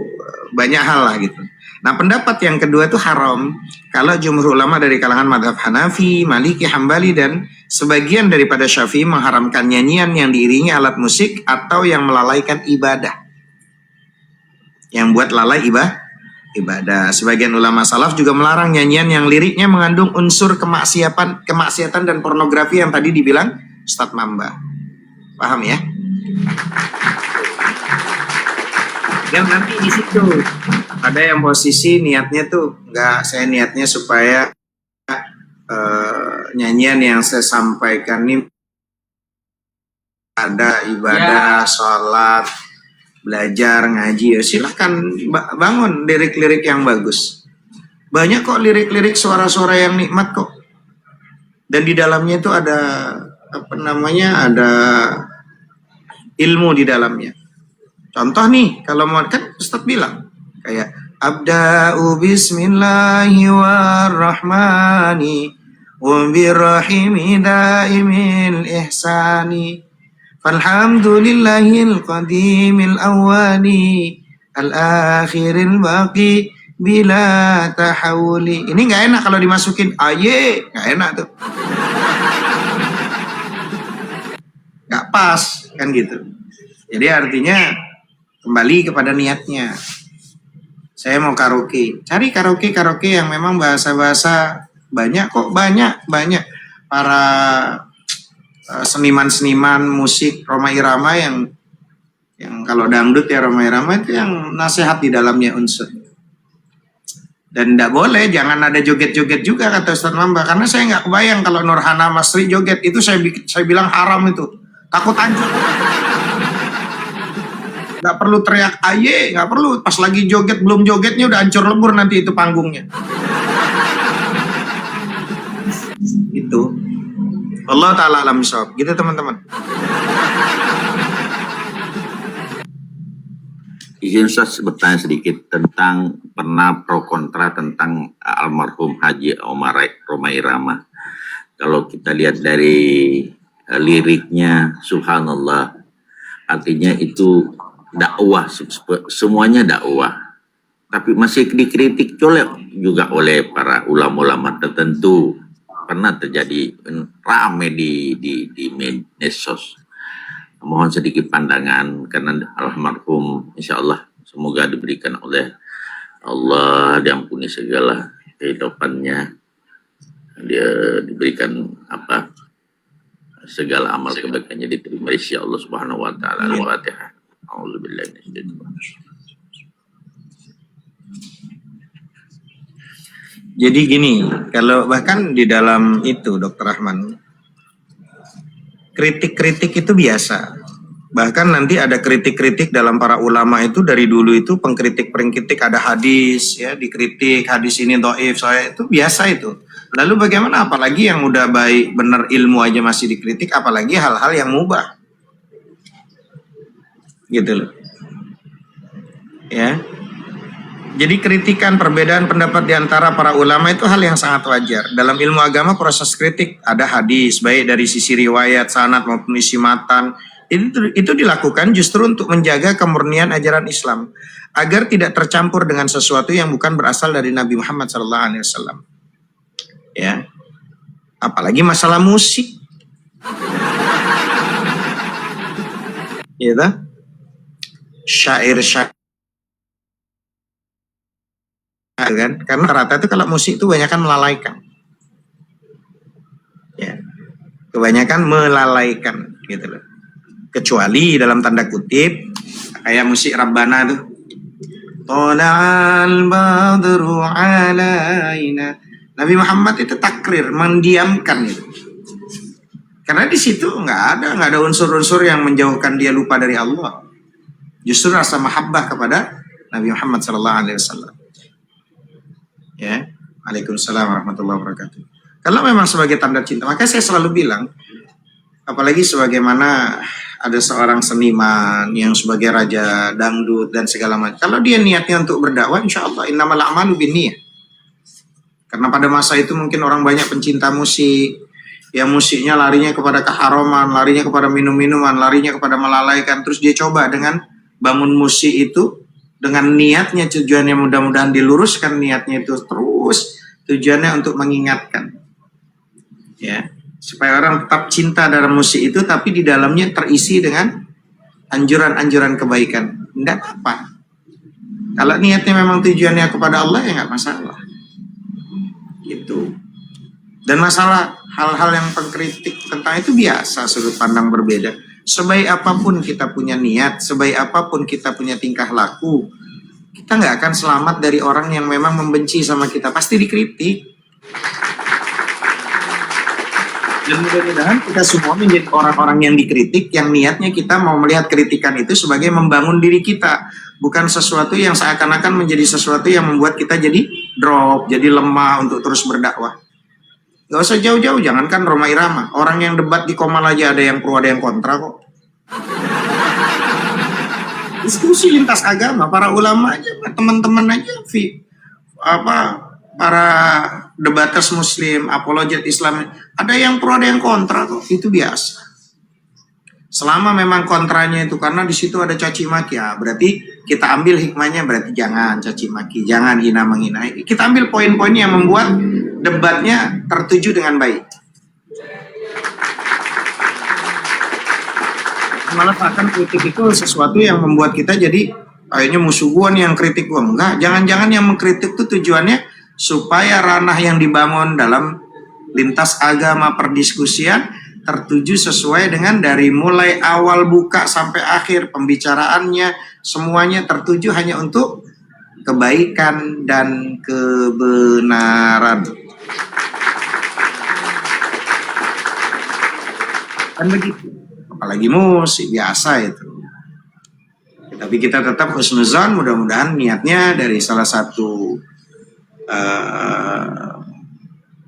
banyak hal lah gitu. Nah pendapat yang kedua itu haram. Kalau jumhur ulama dari kalangan madhab Hanafi, Maliki, Hambali dan sebagian daripada Syafi'i mengharamkan nyanyian yang diiringi alat musik atau yang melalaikan ibadah. Yang buat lalai ibadah. Sebagian ulama salaf juga melarang nyanyian yang liriknya mengandung unsur kemaksiatan dan pornografi yang tadi dibilang Ustadz Mamba. Paham ya? Dan nanti di situ ada yang posisi niatnya tuh saya niatnya supaya nyanyian yang saya sampaikan ini ada ibadah, sholat, belajar, ngaji, ya silahkan bangun lirik-lirik yang bagus. Banyak kok lirik-lirik suara-suara yang nikmat kok. Dan di dalamnya itu ada ada ilmu di dalamnya. Contoh nih, kalau mau kan Ustadz bilang kayak abda'u bismillahi warrahmani wa birrahimi daimil ihsani falhamdulillahil qadimil awwali al-akhiril baqi bila tahawuli. Ini nggak enak kalau dimasukin aye, nggak enak tuh. Nggak pas kan gitu. Jadi artinya kembali kepada niatnya. Saya mau karaoke. Cari karaoke yang memang bahasa-bahasa banyak kok, banyak para seniman-seniman musik Rhoma Irama yang kalau dangdut ya Rhoma Irama itu yang nasihat di dalamnya unsur. Dan tidak boleh, jangan ada joget-joget juga kata Ustaz Mamba, karena saya nggak kebayang kalau Nurhana Masri joget itu saya bilang haram itu, takut hancur. Nggak perlu teriak aye, nggak perlu. Pas lagi joget, belum jogetnya udah hancur lebur nanti itu panggungnya. Itu. Allah Ta'ala alam bisawab. Gitu teman-teman. Izin Ustaz bertanya sedikit tentang pernah pro kontra tentang almarhum Haji Rhoma Irama. Kalau kita lihat dari liriknya, subhanallah, artinya itu dakwah, semuanya dakwah. Tapi masih dikritik juga oleh para ulama-ulama tertentu. Pernah terjadi rame di medsos. Mohon sedikit pandangan karena almarhum insya Allah semoga diberikan oleh Allah, diampuni segala kehidupannya, dia diberikan segala amal kebaikannya diterima insya Allah subhanahu wa ta'ala. Al-Fatihah. A'udzubillahi minasyaitonir rajim. Jadi gini, kalau bahkan di dalam itu Dr. Rahman, kritik-kritik itu biasa. Bahkan nanti ada kritik-kritik dalam para ulama itu dari dulu itu pengkritik ada hadis ya, dikritik hadis ini dhaif, saya itu biasa itu. Lalu bagaimana apalagi yang udah baik benar ilmu aja masih dikritik, apalagi hal-hal yang mubah. Gitu loh. Ya. Jadi kritikan perbedaan pendapat di antara para ulama itu hal yang sangat wajar. Dalam ilmu agama proses kritik ada hadis baik dari sisi riwayat, sanad maupun isi matan. Itu dilakukan justru untuk menjaga kemurnian ajaran Islam agar tidak tercampur dengan sesuatu yang bukan berasal dari Nabi Muhammad SAW. Ya. Apalagi masalah musik. Gitu. Syair kan, karena rata itu kalau musik itu kebanyakan melalaikan, ya, kebanyakan melalaikan, gitu loh. Kecuali dalam tanda kutip kayak musik Rabbana tuh, Tola'al badru alaina. Nabi Muhammad itu takrir, mendiamkan itu, karena di situ nggak ada unsur-unsur yang menjauhkan dia lupa dari Allah, justru rasa mahabbah kepada Nabi Muhammad SAW. Ya, Waalaikumsalam warahmatullahi wabarakatuh. Kalau memang sebagai tanda cinta, maka saya selalu bilang, apalagi sebagaimana ada seorang seniman yang sebagai raja dangdut dan segala macam. Kalau dia niatnya untuk berdakwah, insya Allah innamal a'malu binniyah. Karena pada masa itu mungkin orang banyak pencinta musik, yang musiknya larinya kepada keharaman, larinya kepada minum-minuman, larinya kepada melalaikan. Terus dia coba dengan bangun musik itu dengan niatnya, tujuannya mudah-mudahan diluruskan niatnya itu terus tujuannya untuk mengingatkan, ya, supaya orang tetap cinta dalam musik itu, tapi di dalamnya terisi dengan anjuran-anjuran kebaikan. Tidak apa. Kalau niatnya memang tujuannya kepada Allah ya nggak masalah. Gitu. Dan masalah hal-hal yang pengkritik tentang itu biasa, sudut pandang berbeda. Sebaik apapun kita punya niat, sebaik apapun kita punya tingkah laku, kita nggak akan selamat dari orang yang memang membenci sama kita, pasti dikritik. Dan mudah-mudahan kita semua menjadi orang-orang yang dikritik, yang niatnya kita mau melihat kritikan itu sebagai membangun diri kita, bukan sesuatu yang seakan-akan menjadi sesuatu yang membuat kita jadi drop, jadi lemah untuk terus berdakwah. Gak usah jauh-jauh, jangankan Rhoma Irama, orang yang debat di Komal aja ada yang pro ada yang kontra kok. Diskusi lintas agama, para ulama aja, teman-teman aja, para debaters Muslim, apologet Islam, ada yang pro ada yang kontra kok, itu biasa. Selama memang kontranya itu karena di situ ada caci maki, ya berarti kita ambil hikmahnya, berarti jangan caci maki, jangan hina menghina. Kita ambil poin-poin yang membuat debatnya tertuju dengan baik. Malah bahkan kritik itu sesuatu yang membuat kita jadi kayaknya musuh gua nih yang kritik gua. Enggak, jangan-jangan yang mengkritik tuh tujuannya supaya ranah yang dibangun dalam lintas agama perdiskusian tertuju sesuai dengan dari mulai awal buka sampai akhir pembicaraannya, semuanya tertuju hanya untuk kebaikan dan kebenaran. Kan begitu. Apalagi musik biasa itu. Tapi kita tetap husnuzon, mudah-mudahan niatnya dari salah satu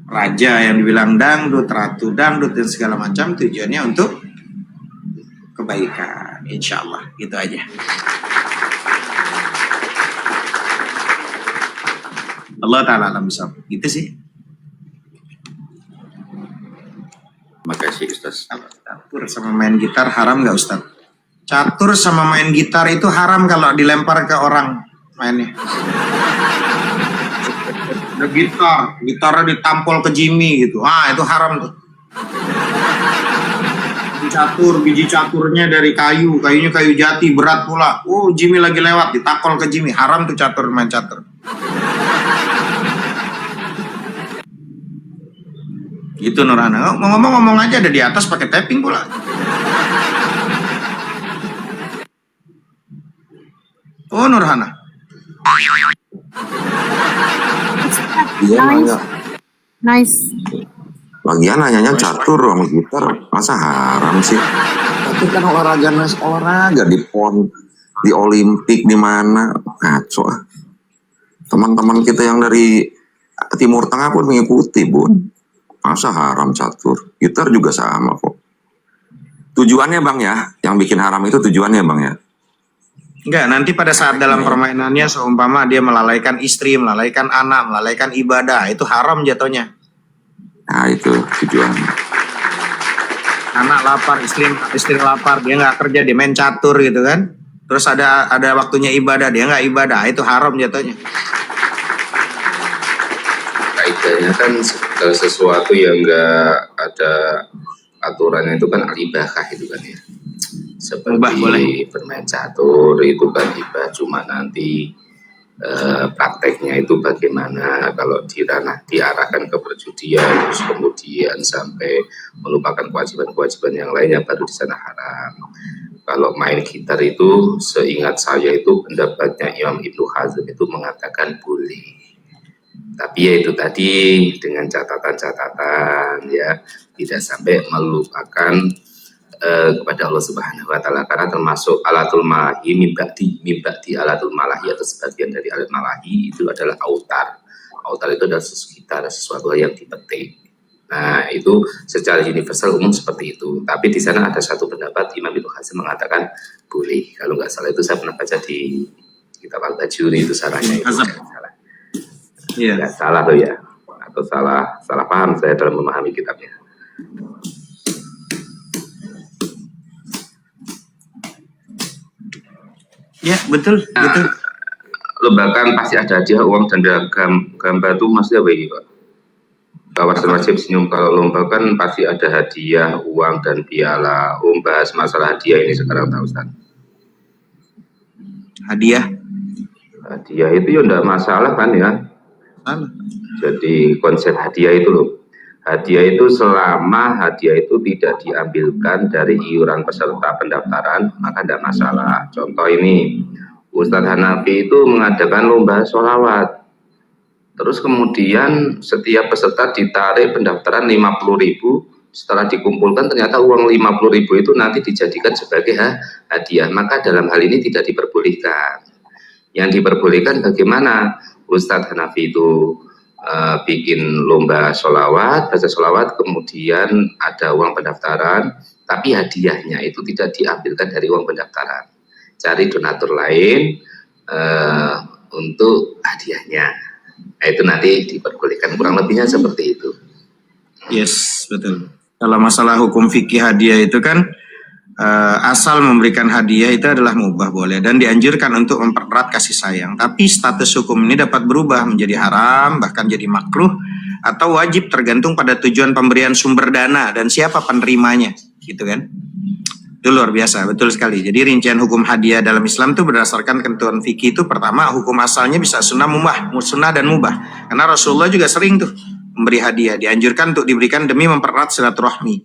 raja yang dibilang dangdut, ratu dangdut dan segala macam, tujuannya untuk kebaikan, insya Allah. Gitu aja. Allah Ta'ala alam bisawab. Gitu sih. Makasih Ustaz. Catur sama main gitar haram nggak Ustaz? Catur sama main gitar itu haram kalau dilempar ke orang mainnya. Ada gitarnya ditampol ke Jimmy gitu. Ah, itu haram tuh. Catur, biji caturnya dari kayunya kayu jati, berat pula. Oh, Jimmy lagi lewat, ditampol ke Jimmy. Haram tuh catur, main catur. Gitu Nurhana. Ngomong aja ada di atas pakai tapping pula. Oh Nurhana. Dia nanya, Nice. lagian nanyanya catur sama gitar, masa haram sih? Tapi kan olahraga di PON, di Olimpik, di mana, ngaco ah. Teman-teman kita yang dari Timur Tengah pun mengikuti, Bun. Masa haram catur? Gitar juga sama kok. Tujuannya Bang ya, yang bikin haram itu tujuannya Bang ya? Enggak, nanti pada saat dalam permainannya seumpama dia melalaikan istri, melalaikan anak, melalaikan ibadah, itu haram jatuhnya. Nah itu tujuannya. Anak lapar, istri lapar, dia nggak kerja, dia main catur gitu kan. Terus ada waktunya ibadah, dia nggak ibadah, itu haram jatuhnya. Kaidahnya kan segala sesuatu yang nggak ada aturannya itu kan al-ibahah itu kan ya. Seperti boleh. bermain catur itu kan ibah, cuma nanti prakteknya itu bagaimana kalau diarahkan ke perjudian terus kemudian sampai melupakan kewajiban-kewajiban yang lainnya baru di sana haram. Kalau main gitar itu seingat saya itu pendapatnya Imam Ibnu Hazm itu mengatakan boleh. Tapi ya itu tadi dengan catatan-catatan ya, tidak sampai melupakan kepada Allah Subhanahu wa taala, karena termasuk alatul malahi mibati alatul malahi atau sebagian dari alat malahi itu adalah autar. Autar itu adalah sesuatu yang dipetik. Nah, itu secara universal umum seperti itu. Tapi di sana ada satu pendapat Imam Ibnu Hazm mengatakan boleh. Kalau nggak salah itu saya pernah baca di kitab Al-Bajuri itu sarahnya itu. Iya. Nggak salah tuh ya, atau salah paham saya dalam memahami kitabnya. Ya betul, betul. Lomba kan pasti ada hadiah uang dan gambar itu maksudnya apa ini Pak? Kawasan wajib senyum, kalau lomba kan pasti ada hadiah uang dan piala. Bahas masalah hadiah ini sekarang Pak Ustaz. Hadiah itu ya enggak masalah kan ya. Jadi konsep hadiah itu loh. Hadiah itu selama hadiah itu tidak diambilkan dari iuran peserta pendaftaran, maka tidak masalah. Contoh ini, Ustadz Hanafi itu mengadakan lomba sholawat. Terus kemudian setiap peserta ditarik pendaftaran 50.000, setelah dikumpulkan ternyata uang 50.000 itu nanti dijadikan sebagai hadiah. Maka dalam hal ini tidak diperbolehkan. Yang diperbolehkan bagaimana? Ustadz Hanafi itu bikin lomba sholawat, baca sholawat, kemudian ada uang pendaftaran, tapi hadiahnya itu tidak diambilkan dari uang pendaftaran. Cari donatur lain untuk hadiahnya. Nah, itu nanti diperbolehkan, kurang lebihnya seperti itu. Yes, betul. Kalau masalah hukum fikih hadiah itu kan asal memberikan hadiah itu adalah mubah, boleh, dan dianjurkan untuk mempererat kasih sayang. Tapi status hukum ini dapat berubah menjadi haram, bahkan jadi makruh atau wajib, tergantung pada tujuan pemberian sumber dana dan siapa penerimanya, gitu kan. Itu luar biasa, betul sekali. Jadi rincian hukum hadiah dalam Islam itu berdasarkan ketentuan fikih itu pertama hukum asalnya bisa sunnah dan mubah. Karena Rasulullah juga sering tuh memberi hadiah, dianjurkan untuk diberikan demi mempererat silaturahmi.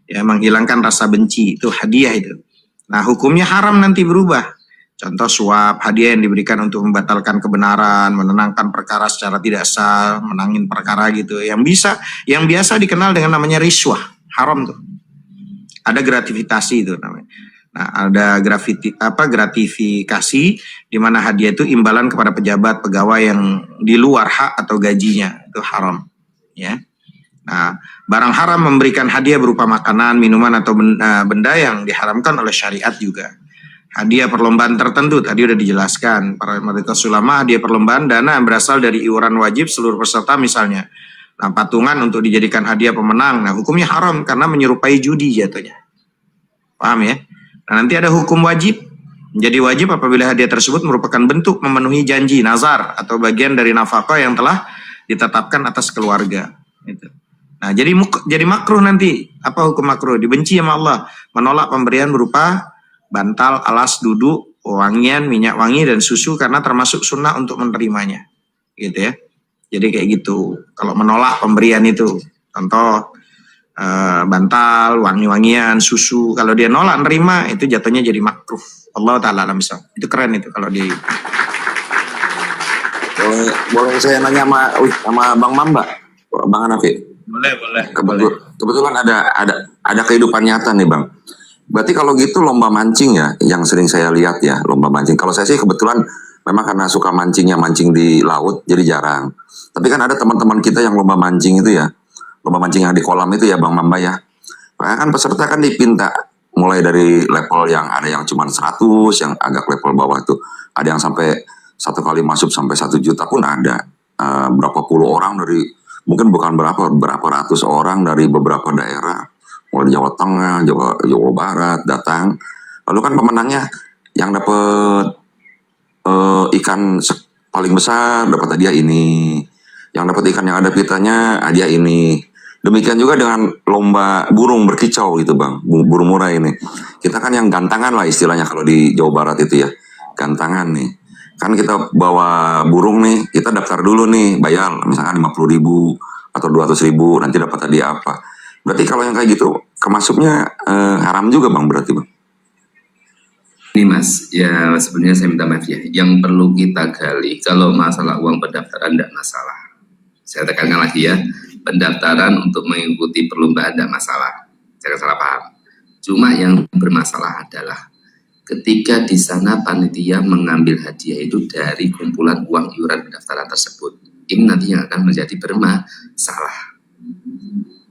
Ya, menghilangkan rasa benci, itu hadiah itu. Nah, hukumnya haram nanti berubah. Contoh suap, hadiah yang diberikan untuk membatalkan kebenaran, menenangkan perkara secara tidak sah, menangin perkara gitu. Yang biasa dikenal dengan namanya riswah, haram tuh. Ada gratifikasi itu namanya. Nah, ada gratifikasi di mana hadiah itu imbalan kepada pejabat, pegawai yang di luar hak atau gajinya, itu haram, ya. Nah, barang haram memberikan hadiah berupa makanan, minuman atau benda yang diharamkan oleh syariat juga. Hadiah perlombaan tertentu tadi udah dijelaskan. Para mayoritas ulama hadiah perlombaan dana yang berasal dari iuran wajib seluruh peserta misalnya. Nah, patungan untuk dijadikan hadiah pemenang. Nah, hukumnya haram karena menyerupai judi jatuhnya. Paham ya? Nah, nanti ada hukum wajib. Menjadi wajib apabila hadiah tersebut merupakan bentuk memenuhi janji nazar atau bagian dari nafkah yang telah ditetapkan atas keluarga. Gitu. Nah, jadi makruh nanti. Apa hukum makruh? Dibenci sama Allah. Menolak pemberian berupa bantal, alas, duduk, wangian, minyak wangi, dan susu karena termasuk sunnah untuk menerimanya. Gitu ya. Jadi kayak gitu. Kalau menolak pemberian itu, contoh bantal, wangi-wangian, susu. Kalau dia nolak nerima, itu jatuhnya jadi makruh. Allah Ta'ala alam misal. Itu keren itu kalau di. Boleh saya nanya sama Bang Mamba, Bang Hanafi? Boleh. Kebetulan ada kehidupan nyata nih Bang. Berarti kalau gitu lomba mancing ya, yang sering saya lihat ya, lomba mancing. Kalau saya sih kebetulan memang karena suka mancing di laut, jadi jarang. Tapi kan ada teman-teman kita yang lomba mancing itu ya, lomba mancing yang di kolam itu ya Bang Mamba ya. Nah, kan peserta kan dipinta mulai dari level yang ada yang cuma 100, yang agak level bawah tuh. Ada yang sampai satu kali masuk sampai 1 juta pun ada. Berapa puluh orang dari, mungkin bukan berapa ratus orang dari beberapa daerah. Mulai Jawa Tengah, Jawa Barat datang. Lalu kan pemenangnya yang dapat ikan paling besar dapat hadiah ini. Yang dapat ikan yang ada pitanya hadiah ini. Demikian juga dengan lomba burung berkicau gitu Bang, burung murai ini. Kita kan yang gantangan lah istilahnya kalau di Jawa Barat itu ya, gantangan nih. Kan kita bawa burung nih, kita daftar dulu nih, bayar misalkan 50.000 atau 200.000, nanti dapat hadiah apa. Berarti kalau yang kayak gitu, kemasuknya haram juga Bang berarti Bang? Ini Mas, ya sebenarnya saya minta maaf ya, yang perlu kita gali, kalau masalah uang pendaftaran tidak masalah. Saya tekankan lagi ya, pendaftaran untuk mengikuti perlombaan tidak masalah, jangan salah paham. Cuma yang bermasalah adalah ketika di sana panitia mengambil hadiah itu dari kumpulan uang iuran pendaftaran tersebut. Ini nanti yang akan menjadi bermasalah.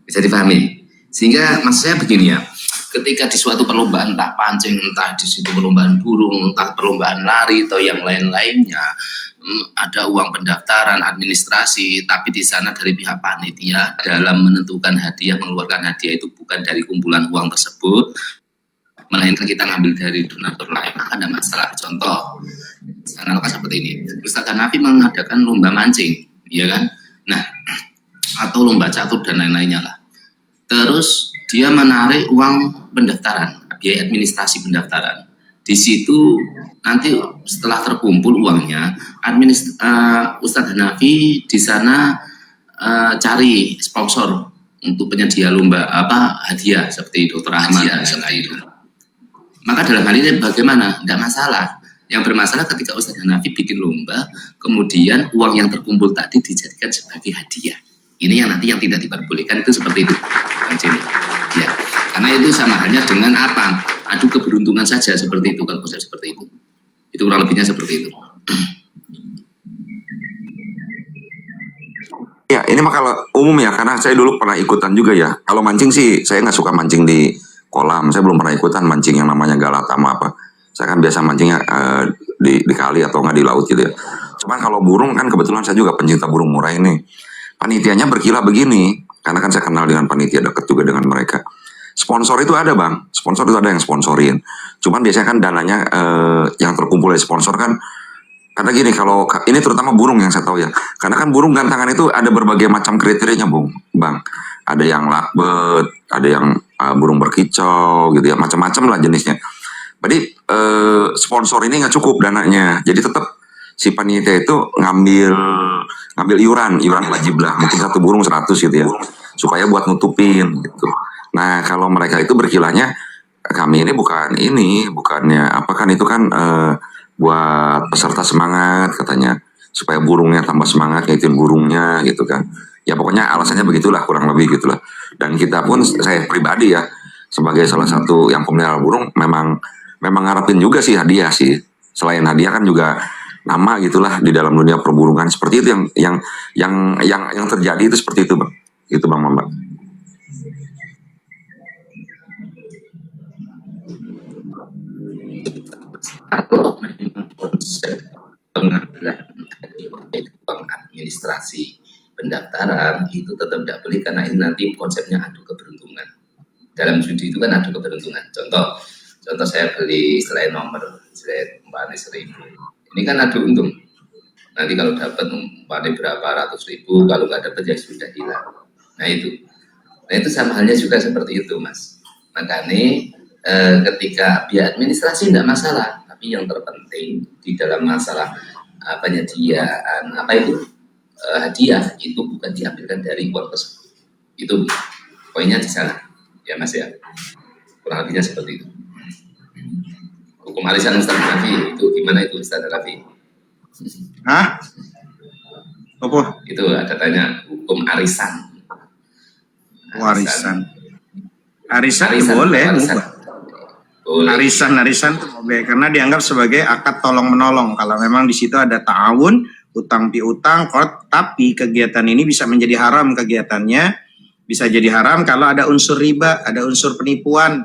Bisa dipahami? Sehingga maksud saya begini ya, ketika di suatu perlombaan entah pancing, entah di situ perlombaan burung, entah perlombaan lari atau yang lain-lainnya, ada uang pendaftaran, administrasi, tapi di sana dari pihak panitia dalam menentukan hadiah, mengeluarkan hadiah itu bukan dari kumpulan uang tersebut, melainkan kita ngambil dari donatur lain, maka ada masalah. Contoh, analog seperti ini, Ustaz Hanafi mengadakan lomba mancing, ya kan? Nah, atau lomba catur dan lain-lainnya lah. Terus dia menarik uang pendaftaran, biaya administrasi pendaftaran. Di situ nanti setelah terkumpul uangnya, Ustadz Hanafi di sana cari sponsor untuk penyedia lomba hadiah seperti Dr. Ahmad dan seperti itu. Maka dalam hal ini bagaimana? Tidak masalah. Yang bermasalah ketika Ustadz Hanafi bikin lomba, kemudian uang yang terkumpul tadi dijadikan sebagai hadiah. Ini yang nanti yang tidak diperbolehkan itu seperti itu, ya. Karena itu sama halnya dengan apa? Adu keberuntungan saja seperti itu, kalau konsep seperti itu. Itu kurang lebihnya seperti itu. Ya, ini mah kalau umum ya, karena saya dulu pernah ikutan juga ya. Kalau mancing sih, saya nggak suka mancing di kolam. Saya belum pernah ikutan mancing yang namanya galatama apa. Saya kan biasa mancingnya di kali atau nggak di laut gitu ya. Cuman kalau burung kan kebetulan saya juga pencinta burung murai ini. Panitianya berkilah begini, karena kan saya kenal dengan panitia, dekat juga dengan mereka. Sponsor itu ada Bang, sponsor itu ada yang sponsorin. Cuman biasanya kan dananya yang terkumpul dari sponsor kan, karena gini, kalau ini terutama burung yang saya tahu ya, karena kan burung gantangan itu ada berbagai macam kriterianya Bang. Ada yang lakbet, ada yang burung berkicau gitu ya, macam-macam lah jenisnya. Jadi sponsor ini nggak cukup dananya, jadi tetap si panitia itu ngambil iuran wajib lah, mungkin satu burung 100 gitu ya, supaya buat nutupin gitu. Nah kalau mereka itu berkilahnya, kami ini bukannya apa kan, itu kan buat peserta semangat katanya, supaya burungnya tambah semangat, ngikutin burungnya gitu kan. Ya pokoknya alasannya begitulah, kurang lebih gitulah. Dan kita pun, saya pribadi ya, sebagai salah satu yang pemelihara burung, memang ngarepin juga sih hadiah sih. Selain hadiah kan juga nama gitulah di dalam dunia perburungan, seperti itu yang terjadi itu seperti itu, Bang. Itu Bang Mamba. Atau konsep pengambilan uang administrasi pendaftaran itu tetap tidak boleh, karena ini nanti konsepnya adu keberuntungan. Dalam judi itu kan adu keberuntungan. Contoh saya beli selain nomor selain umpamanya 1.000, ini kan adu untung. Nanti kalau dapat umpamanya berapa ratus ribu, kalau nggak dapat ya sudah hilang. Nah itu sama halnya juga seperti itu, Mas. Makanya ketika biaya administrasi tidak masalah, tapi yang terpenting di dalam masalah penyediaan hadiah itu bukan diambilkan dari uang tersebut. Itu poinnya di sana, ya Mas ya. Kurang lebihnya seperti itu. Hukum arisan Ustaz Hanafi itu gimana itu Ustaz Hanafi? Hah? Apa? Itu ada tanya hukum arisan. Arisan boleh. Arisan itu boleh karena dianggap sebagai akad tolong menolong. Kalau memang di situ ada ta'awun, utang piutang, tapi kegiatan ini bisa menjadi haram kegiatannya. Bisa jadi haram kalau ada unsur riba, ada unsur penipuan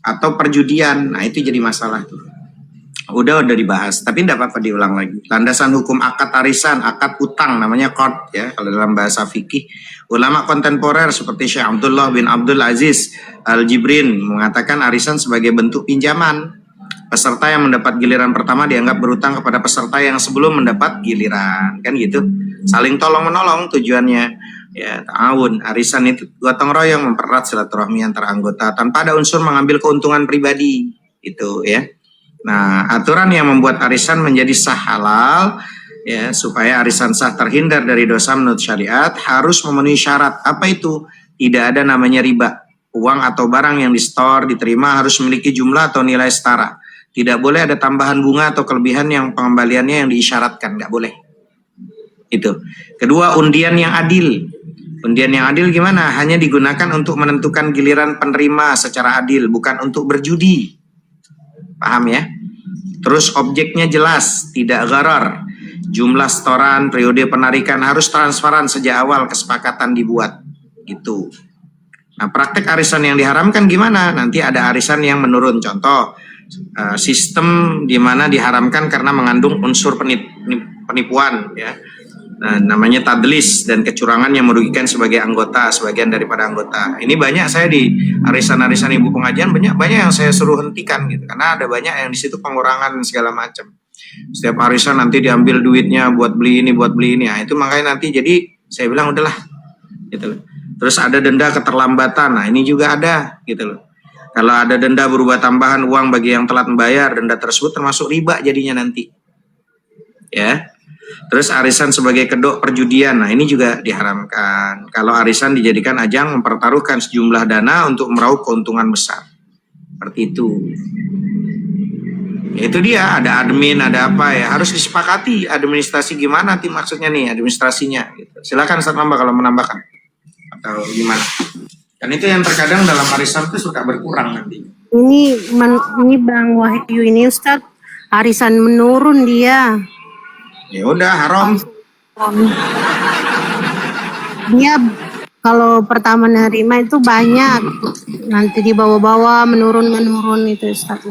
atau perjudian. Nah, itu jadi masalah tuh. Udah dibahas, tapi tidak apa-apa diulang lagi. Landasan hukum akad arisan, akad utang namanya qard ya kalau dalam bahasa fikih. Ulama kontemporer seperti Syekh Abdullah bin Abdul Aziz Al-Jibrin mengatakan arisan sebagai bentuk pinjaman. Peserta yang mendapat giliran pertama dianggap berutang kepada peserta yang sebelum mendapat giliran, kan gitu. Saling tolong menolong tujuannya. Ya, ta'awun, arisan itu gotong royong mempererat silaturahmi antar anggota tanpa ada unsur mengambil keuntungan pribadi, itu ya. Nah, aturan yang membuat arisan menjadi sah halal ya, supaya arisan sah terhindar dari dosa menurut syariat harus memenuhi syarat. Apa itu? Tidak ada namanya riba. Uang atau barang yang di-store diterima harus memiliki jumlah atau nilai setara. Tidak boleh ada tambahan bunga atau kelebihan yang pengembaliannya yang diisyaratkan, nggak boleh. Itu. Kedua, undian yang adil. Undian yang adil gimana? Hanya digunakan untuk menentukan giliran penerima secara adil, bukan untuk berjudi. Paham ya? Terus objeknya jelas, tidak gharar. Jumlah setoran, periode penarikan harus transparan sejak awal kesepakatan dibuat. Gitu. Nah, praktek arisan yang diharamkan gimana? Nanti ada arisan yang menurun. Contoh, sistem di mana diharamkan karena mengandung unsur penipuan ya. Nah, namanya tadlis dan kecurangan yang merugikan sebagian daripada anggota. Ini banyak saya di arisan-arisan ibu pengajian banyak yang saya suruh hentikan gitu, karena ada banyak yang di situ pengurangan segala macam. Setiap arisan nanti diambil duitnya buat beli ini. Nah, itu makanya nanti jadi saya bilang udahlah gitu loh. Terus ada denda keterlambatan. Nah, ini juga ada gitu loh. Kalau ada denda berupa tambahan uang bagi yang telat membayar, denda tersebut termasuk riba jadinya nanti. Ya. Terus arisan sebagai kedok perjudian, nah ini juga diharamkan. Kalau arisan dijadikan ajang mempertaruhkan sejumlah dana untuk meraup keuntungan besar. Seperti itu. Ya, itu dia, ada admin, ada apa ya. Harus disepakati administrasi gimana nanti maksudnya nih, administrasinya. Gitu. Silakan Ustaz Mamba kalau menambahkan. Atau gimana. Dan itu yang terkadang dalam arisan itu suka berkurang nanti. Ini Bang Wahyu ini Ustaz, arisan menurun dia. Ya udah haram. Dia kalau pertama nerima itu banyak, nanti dibawa-bawa menurun itu Ustaz.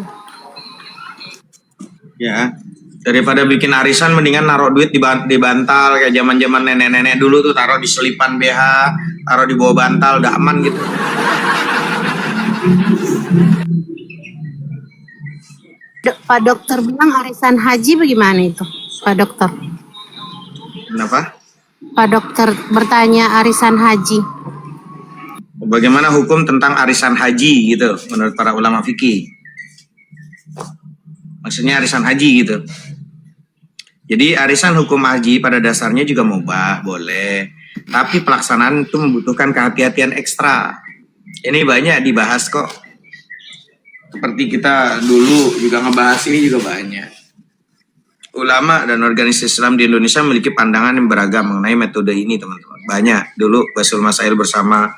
Ya, daripada bikin arisan mendingan naruh duit di bantal kayak zaman-zaman nenek-nenek dulu tuh, taruh di selipan BH, taruh di bawah bantal, udah aman gitu. Pak dokter bilang arisan haji bagaimana itu? Pak dokter. Kenapa? Pak dokter bertanya arisan haji. Bagaimana hukum tentang arisan haji gitu menurut para ulama fikih? Maksudnya arisan haji gitu. Jadi arisan hukum haji pada dasarnya juga mubah, boleh. Tapi pelaksanaan itu membutuhkan kehati-hatian ekstra. Ini banyak dibahas kok. Seperti kita dulu juga ngebahas ini juga banyak. Ulama dan organisasi Islam di Indonesia memiliki pandangan yang beragam mengenai metode ini, teman-teman. Banyak. Dulu Basul Masail bersama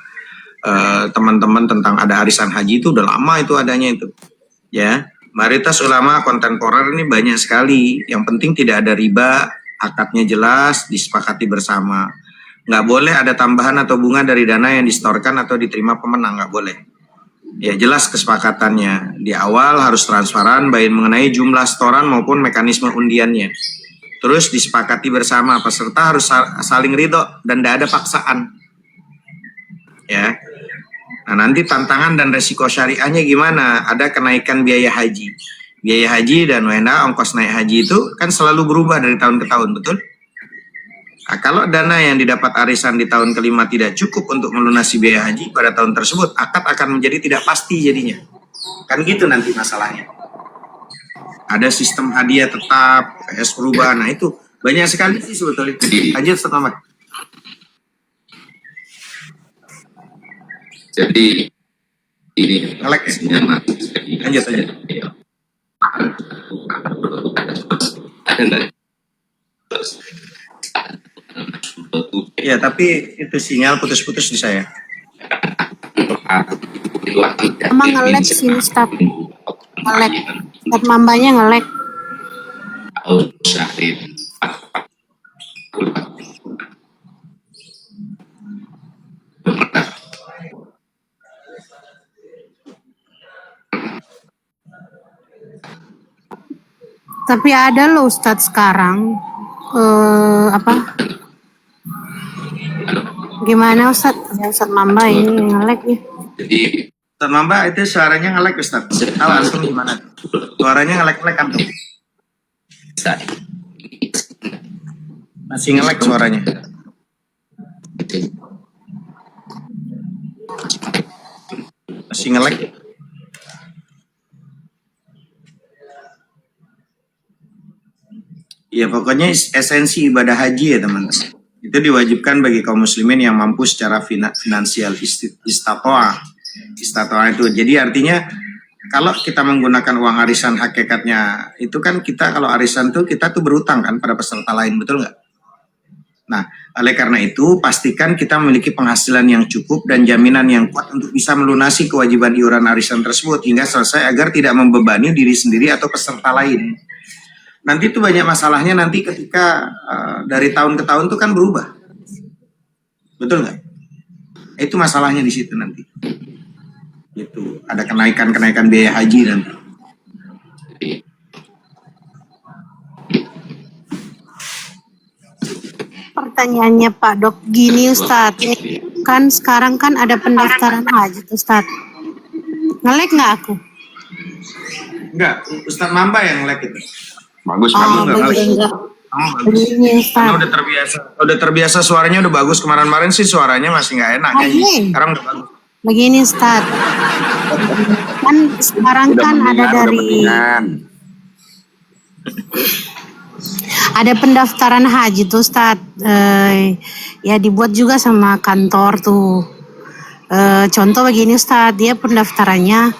teman-teman tentang ada arisan haji itu udah lama itu adanya itu. Ya, mayoritas ulama kontemporer ini banyak sekali. Yang penting tidak ada riba, akadnya jelas, disepakati bersama. Nggak boleh ada tambahan atau bunga dari dana yang disetorkan atau diterima pemenang, nggak boleh. Ya jelas kesepakatannya. Di awal harus transparan baik mengenai jumlah setoran maupun mekanisme undiannya. Terus disepakati bersama, peserta harus saling ridho dan tidak ada paksaan. Ya. Nah, nanti tantangan dan resiko syariahnya gimana? Ada kenaikan biaya haji. Biaya haji dan ongkos naik haji itu kan selalu berubah dari tahun ke tahun, betul? Nah, kalau dana yang didapat arisan di tahun kelima tidak cukup untuk melunasi biaya haji pada tahun tersebut, akad akan menjadi tidak pasti jadinya. Kan gitu nanti masalahnya. Ada sistem hadiah tetap, PS perubahan, nah itu banyak sekali sih sebetulnya. Lanjut Ustaz Muhammad. Jadi ini Ngelek ya? Lanjut aja. Ada nggak? Ya, tapi itu sinyal putus-putus di saya. Emang nge-lag sih Ustaz. Nge-lag. Ustaz Mambanya nge-lag. Tapi ada loh Ustaz sekarang. Gimana Ustaz? Ya, Ustaz Mamba ini nge-lag ya. Jadi Ustaz Mamba itu suaranya nge-lag Ustaz. Tahu antum gimana? Suaranya nge-lag antum. Masih nge-lag suaranya. Masih nge-lag. Ya pokoknya esensi ibadah haji ya teman-teman. Itu diwajibkan bagi kaum muslimin yang mampu secara finansial, istatoah itu. Jadi artinya kalau kita menggunakan uang arisan hakikatnya itu kan kita kalau arisan tuh kita tuh berutang kan pada peserta lain, betul nggak? Nah, oleh karena itu pastikan kita memiliki penghasilan yang cukup dan jaminan yang kuat untuk bisa melunasi kewajiban iuran arisan tersebut hingga selesai agar tidak membebani diri sendiri atau peserta lain. Nanti itu banyak masalahnya nanti ketika dari tahun ke tahun itu kan berubah, betul nggak? Itu masalahnya di situ nanti. Itu ada kenaikan biaya haji nanti. Pertanyaannya Pak Dok gini Ustaz, kan sekarang kan ada pendaftaran haji Ustaz. Nge-lag nggak aku? Enggak, Ustaz Mamba yang nge-lag itu. Bagus, Oh, bagus. enggak. Bagus. Begini Ustaz. Karena udah terbiasa suaranya udah bagus. Kemarin-kemarin sih suaranya masih nggak enak. Sekarang udah bagus. Begini Ustaz. Kan sekarang Udah kan ada mendingan, udah dari mendingan. ada pendaftaran haji tuh Ustaz. Ya dibuat juga sama kantor tuh. Contoh begini Ustaz, dia pendaftarannya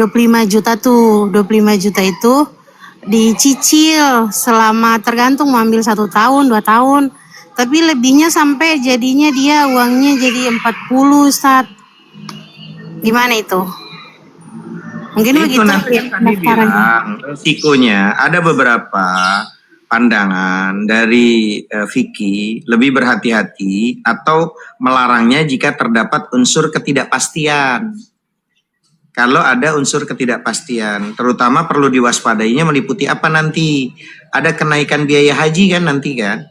25 juta tuh. 25 juta itu dicicil selama tergantung mau ambil 1 tahun, 2 tahun. Tapi lebihnya sampai jadinya dia uangnya jadi 40 Ustaz. Gimana itu? Mungkin Itu begitu nanti ya akan pendaftarannya. dibilang risikonya ada beberapa pandangan dari Vicky lebih berhati-hati atau melarangnya jika terdapat unsur ketidakpastian. Kalau ada unsur ketidakpastian, terutama perlu diwaspadainya meliputi apa nanti? Ada kenaikan biaya haji kan nanti kan?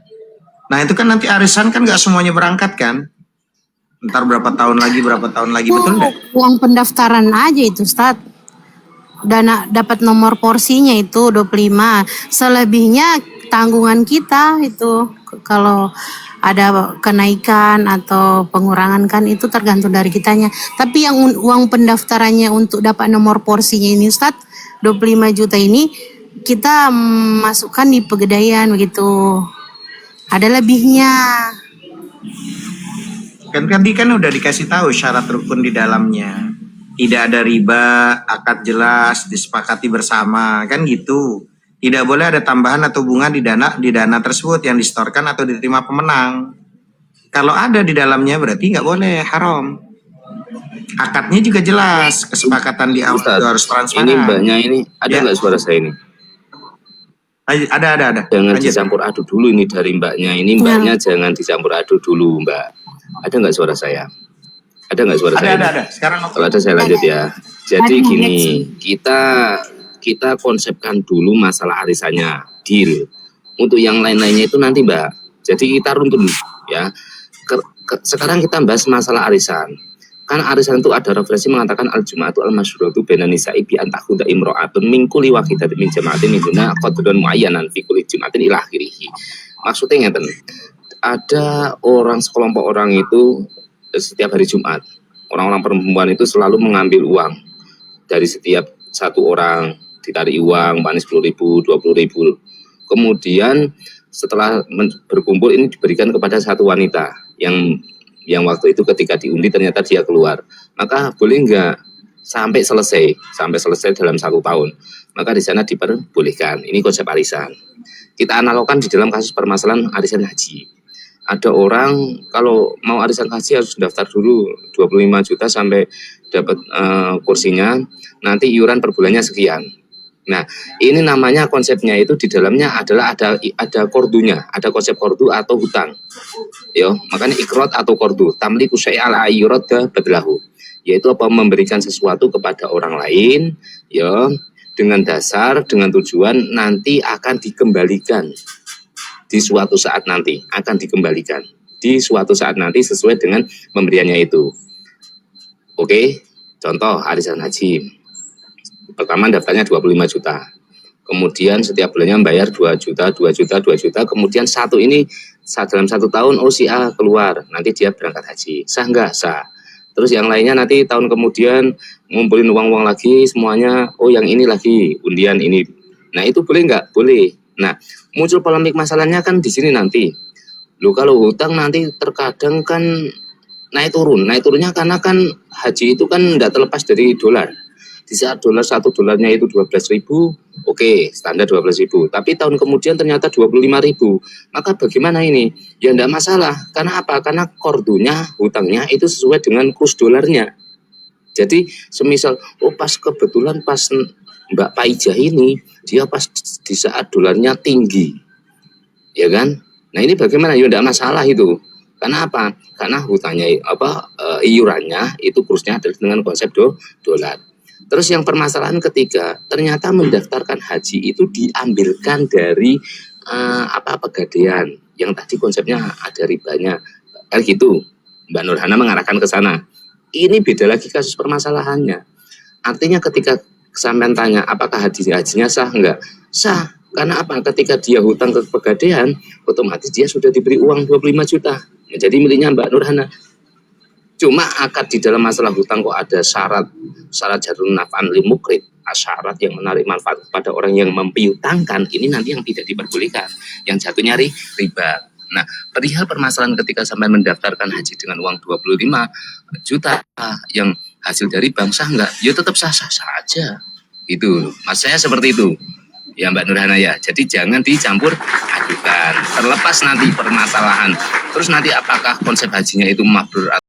Nah itu kan nanti arisan kan nggak semuanya berangkat kan? Ntar berapa tahun lagi, betul nggak? Uang pendaftaran aja itu Ustaz. Dana dapat nomor porsinya itu 25. Selebihnya tanggungan kita itu. Kalau ada kenaikan atau pengurangan kan itu tergantung dari kitanya. Tapi yang uang pendaftarannya untuk dapat nomor porsinya ini Ustadz 25 juta ini kita masukkan di pegadaian begitu. Ada lebihnya. Kan tadi kan udah dikasih tahu syarat rukun di dalamnya. Tidak ada riba, akad jelas, disepakati bersama, kan gitu. Tidak boleh ada tambahan atau bunga di dana tersebut yang disetorkan atau diterima pemenang. Kalau ada di dalamnya berarti nggak boleh, haram. Akadnya juga jelas, kesepakatan di awal Ustaz, itu harus transparan. ini mbaknya ini ada Ya. nggak suara saya ini? Ada. Jangan Lanjut. dicampur aduk dulu ini dari mbaknya. Ini mbaknya jangan dicampur aduk dulu, Mbak. Ada nggak suara saya? Ada nggak suara saya? Ada. Sekarang Kalau ada saya lanjut ya. Jadi gini, kita konsepkan dulu masalah arisannya, deal. Untuk yang lain-lainnya itu nanti Mbak. Jadi kita runtun ya. Sekarang kita bahas masalah arisan. Karena arisan itu ada referensi mengatakan al-jum'atu al-masyhuratu bainan nisa'i bi an takhudha imra'atun min kulli wahidatin min jama'atin min duna qadran muayyanan fi kulli jum'atin ila akhirih. Maksudnya ngeten. Ada sekelompok orang itu setiap hari Jumat. Orang-orang perempuan itu selalu mengambil uang dari setiap satu orang, ditarik uang, manis 10.000, 20.000. Kemudian setelah berkumpul ini diberikan kepada satu wanita yang waktu itu ketika diundi ternyata dia keluar. Maka boleh enggak sampai selesai dalam 1 tahun. Maka di sana diperbolehkan. Ini konsep arisan. Kita analogkan di dalam kasus permasalahan arisan haji. Ada orang kalau mau arisan haji harus daftar dulu 25 juta sampai dapat kursinya, nanti iuran per bulannya sekian. Nah, ini namanya konsepnya itu di dalamnya adalah ada kordunya, ada konsep kordu atau hutang. Yo, makanya ikrot atau kordu, tamliku syai'a ala ayyurad badlahu. Yaitu apa, memberikan sesuatu kepada orang lain, yo, dengan dasar, dengan tujuan nanti akan dikembalikan. Di suatu saat nanti akan dikembalikan di suatu saat nanti sesuai dengan pemberiannya itu. Oke, contoh arisan haji. Pertama daftarnya 25 juta. Kemudian setiap bulannya membayar 2 juta. Kemudian satu ini dalam 1 tahun si A keluar, nanti dia berangkat haji. Sah enggak? Sah. Terus yang lainnya nanti tahun kemudian ngumpulin uang-uang lagi semuanya, yang ini lagi undian ini. Nah, itu boleh enggak? Boleh. Nah, muncul polemik masalahnya kan di sini nanti. Kalau hutang nanti terkadang kan naik turunnya karena kan haji itu kan tidak terlepas dari dolar. Di saat $1 dolarnya itu 12.000, oke, standar 12.000. Tapi tahun kemudian ternyata 25.000. Maka bagaimana ini? Ya tidak masalah. Karena apa? Karena kordunya, hutangnya itu sesuai dengan kurs dolarnya. Jadi semisal, kebetulan pas Mbak Paijah ini dia pas di saat dolarnya tinggi, ya kan? Nah ini bagaimana? Ya tidak masalah itu. Karena apa? Karena hutangnya iurannya itu kursnya adalah dengan konsep dolar. Terus yang permasalahan ketiga, ternyata mendaftarkan haji itu diambilkan dari pegadaian yang tadi konsepnya ada ribanya, kan gitu. Mbak Nurhana mengarahkan ke sana. Ini beda lagi kasus permasalahannya. Artinya ketika sampean tanya apakah hajinya sah enggak? Sah. Karena apa? Ketika dia hutang ke pegadaian, otomatis dia sudah diberi uang 25 juta. Jadi miliknya Mbak Nurhana. Cuma akad di dalam masalah hutang kok ada syarat jarun naf'an lil mukrid, syarat yang menarik manfaat kepada orang yang mempiutangkan, ini nanti yang tidak diperbolehkan, yang jatuhnya riba. Nah, perihal permasalahan ketika sampai mendaftarkan haji dengan uang 25 juta yang hasil dari bank sah enggak? Ya tetap sah-sah aja. Itu, mas saya seperti itu. Ya Mbak Nurhana ya. Jadi jangan dicampur adukan. Terlepas nanti permasalahan. Terus nanti apakah konsep hajinya itu mabrur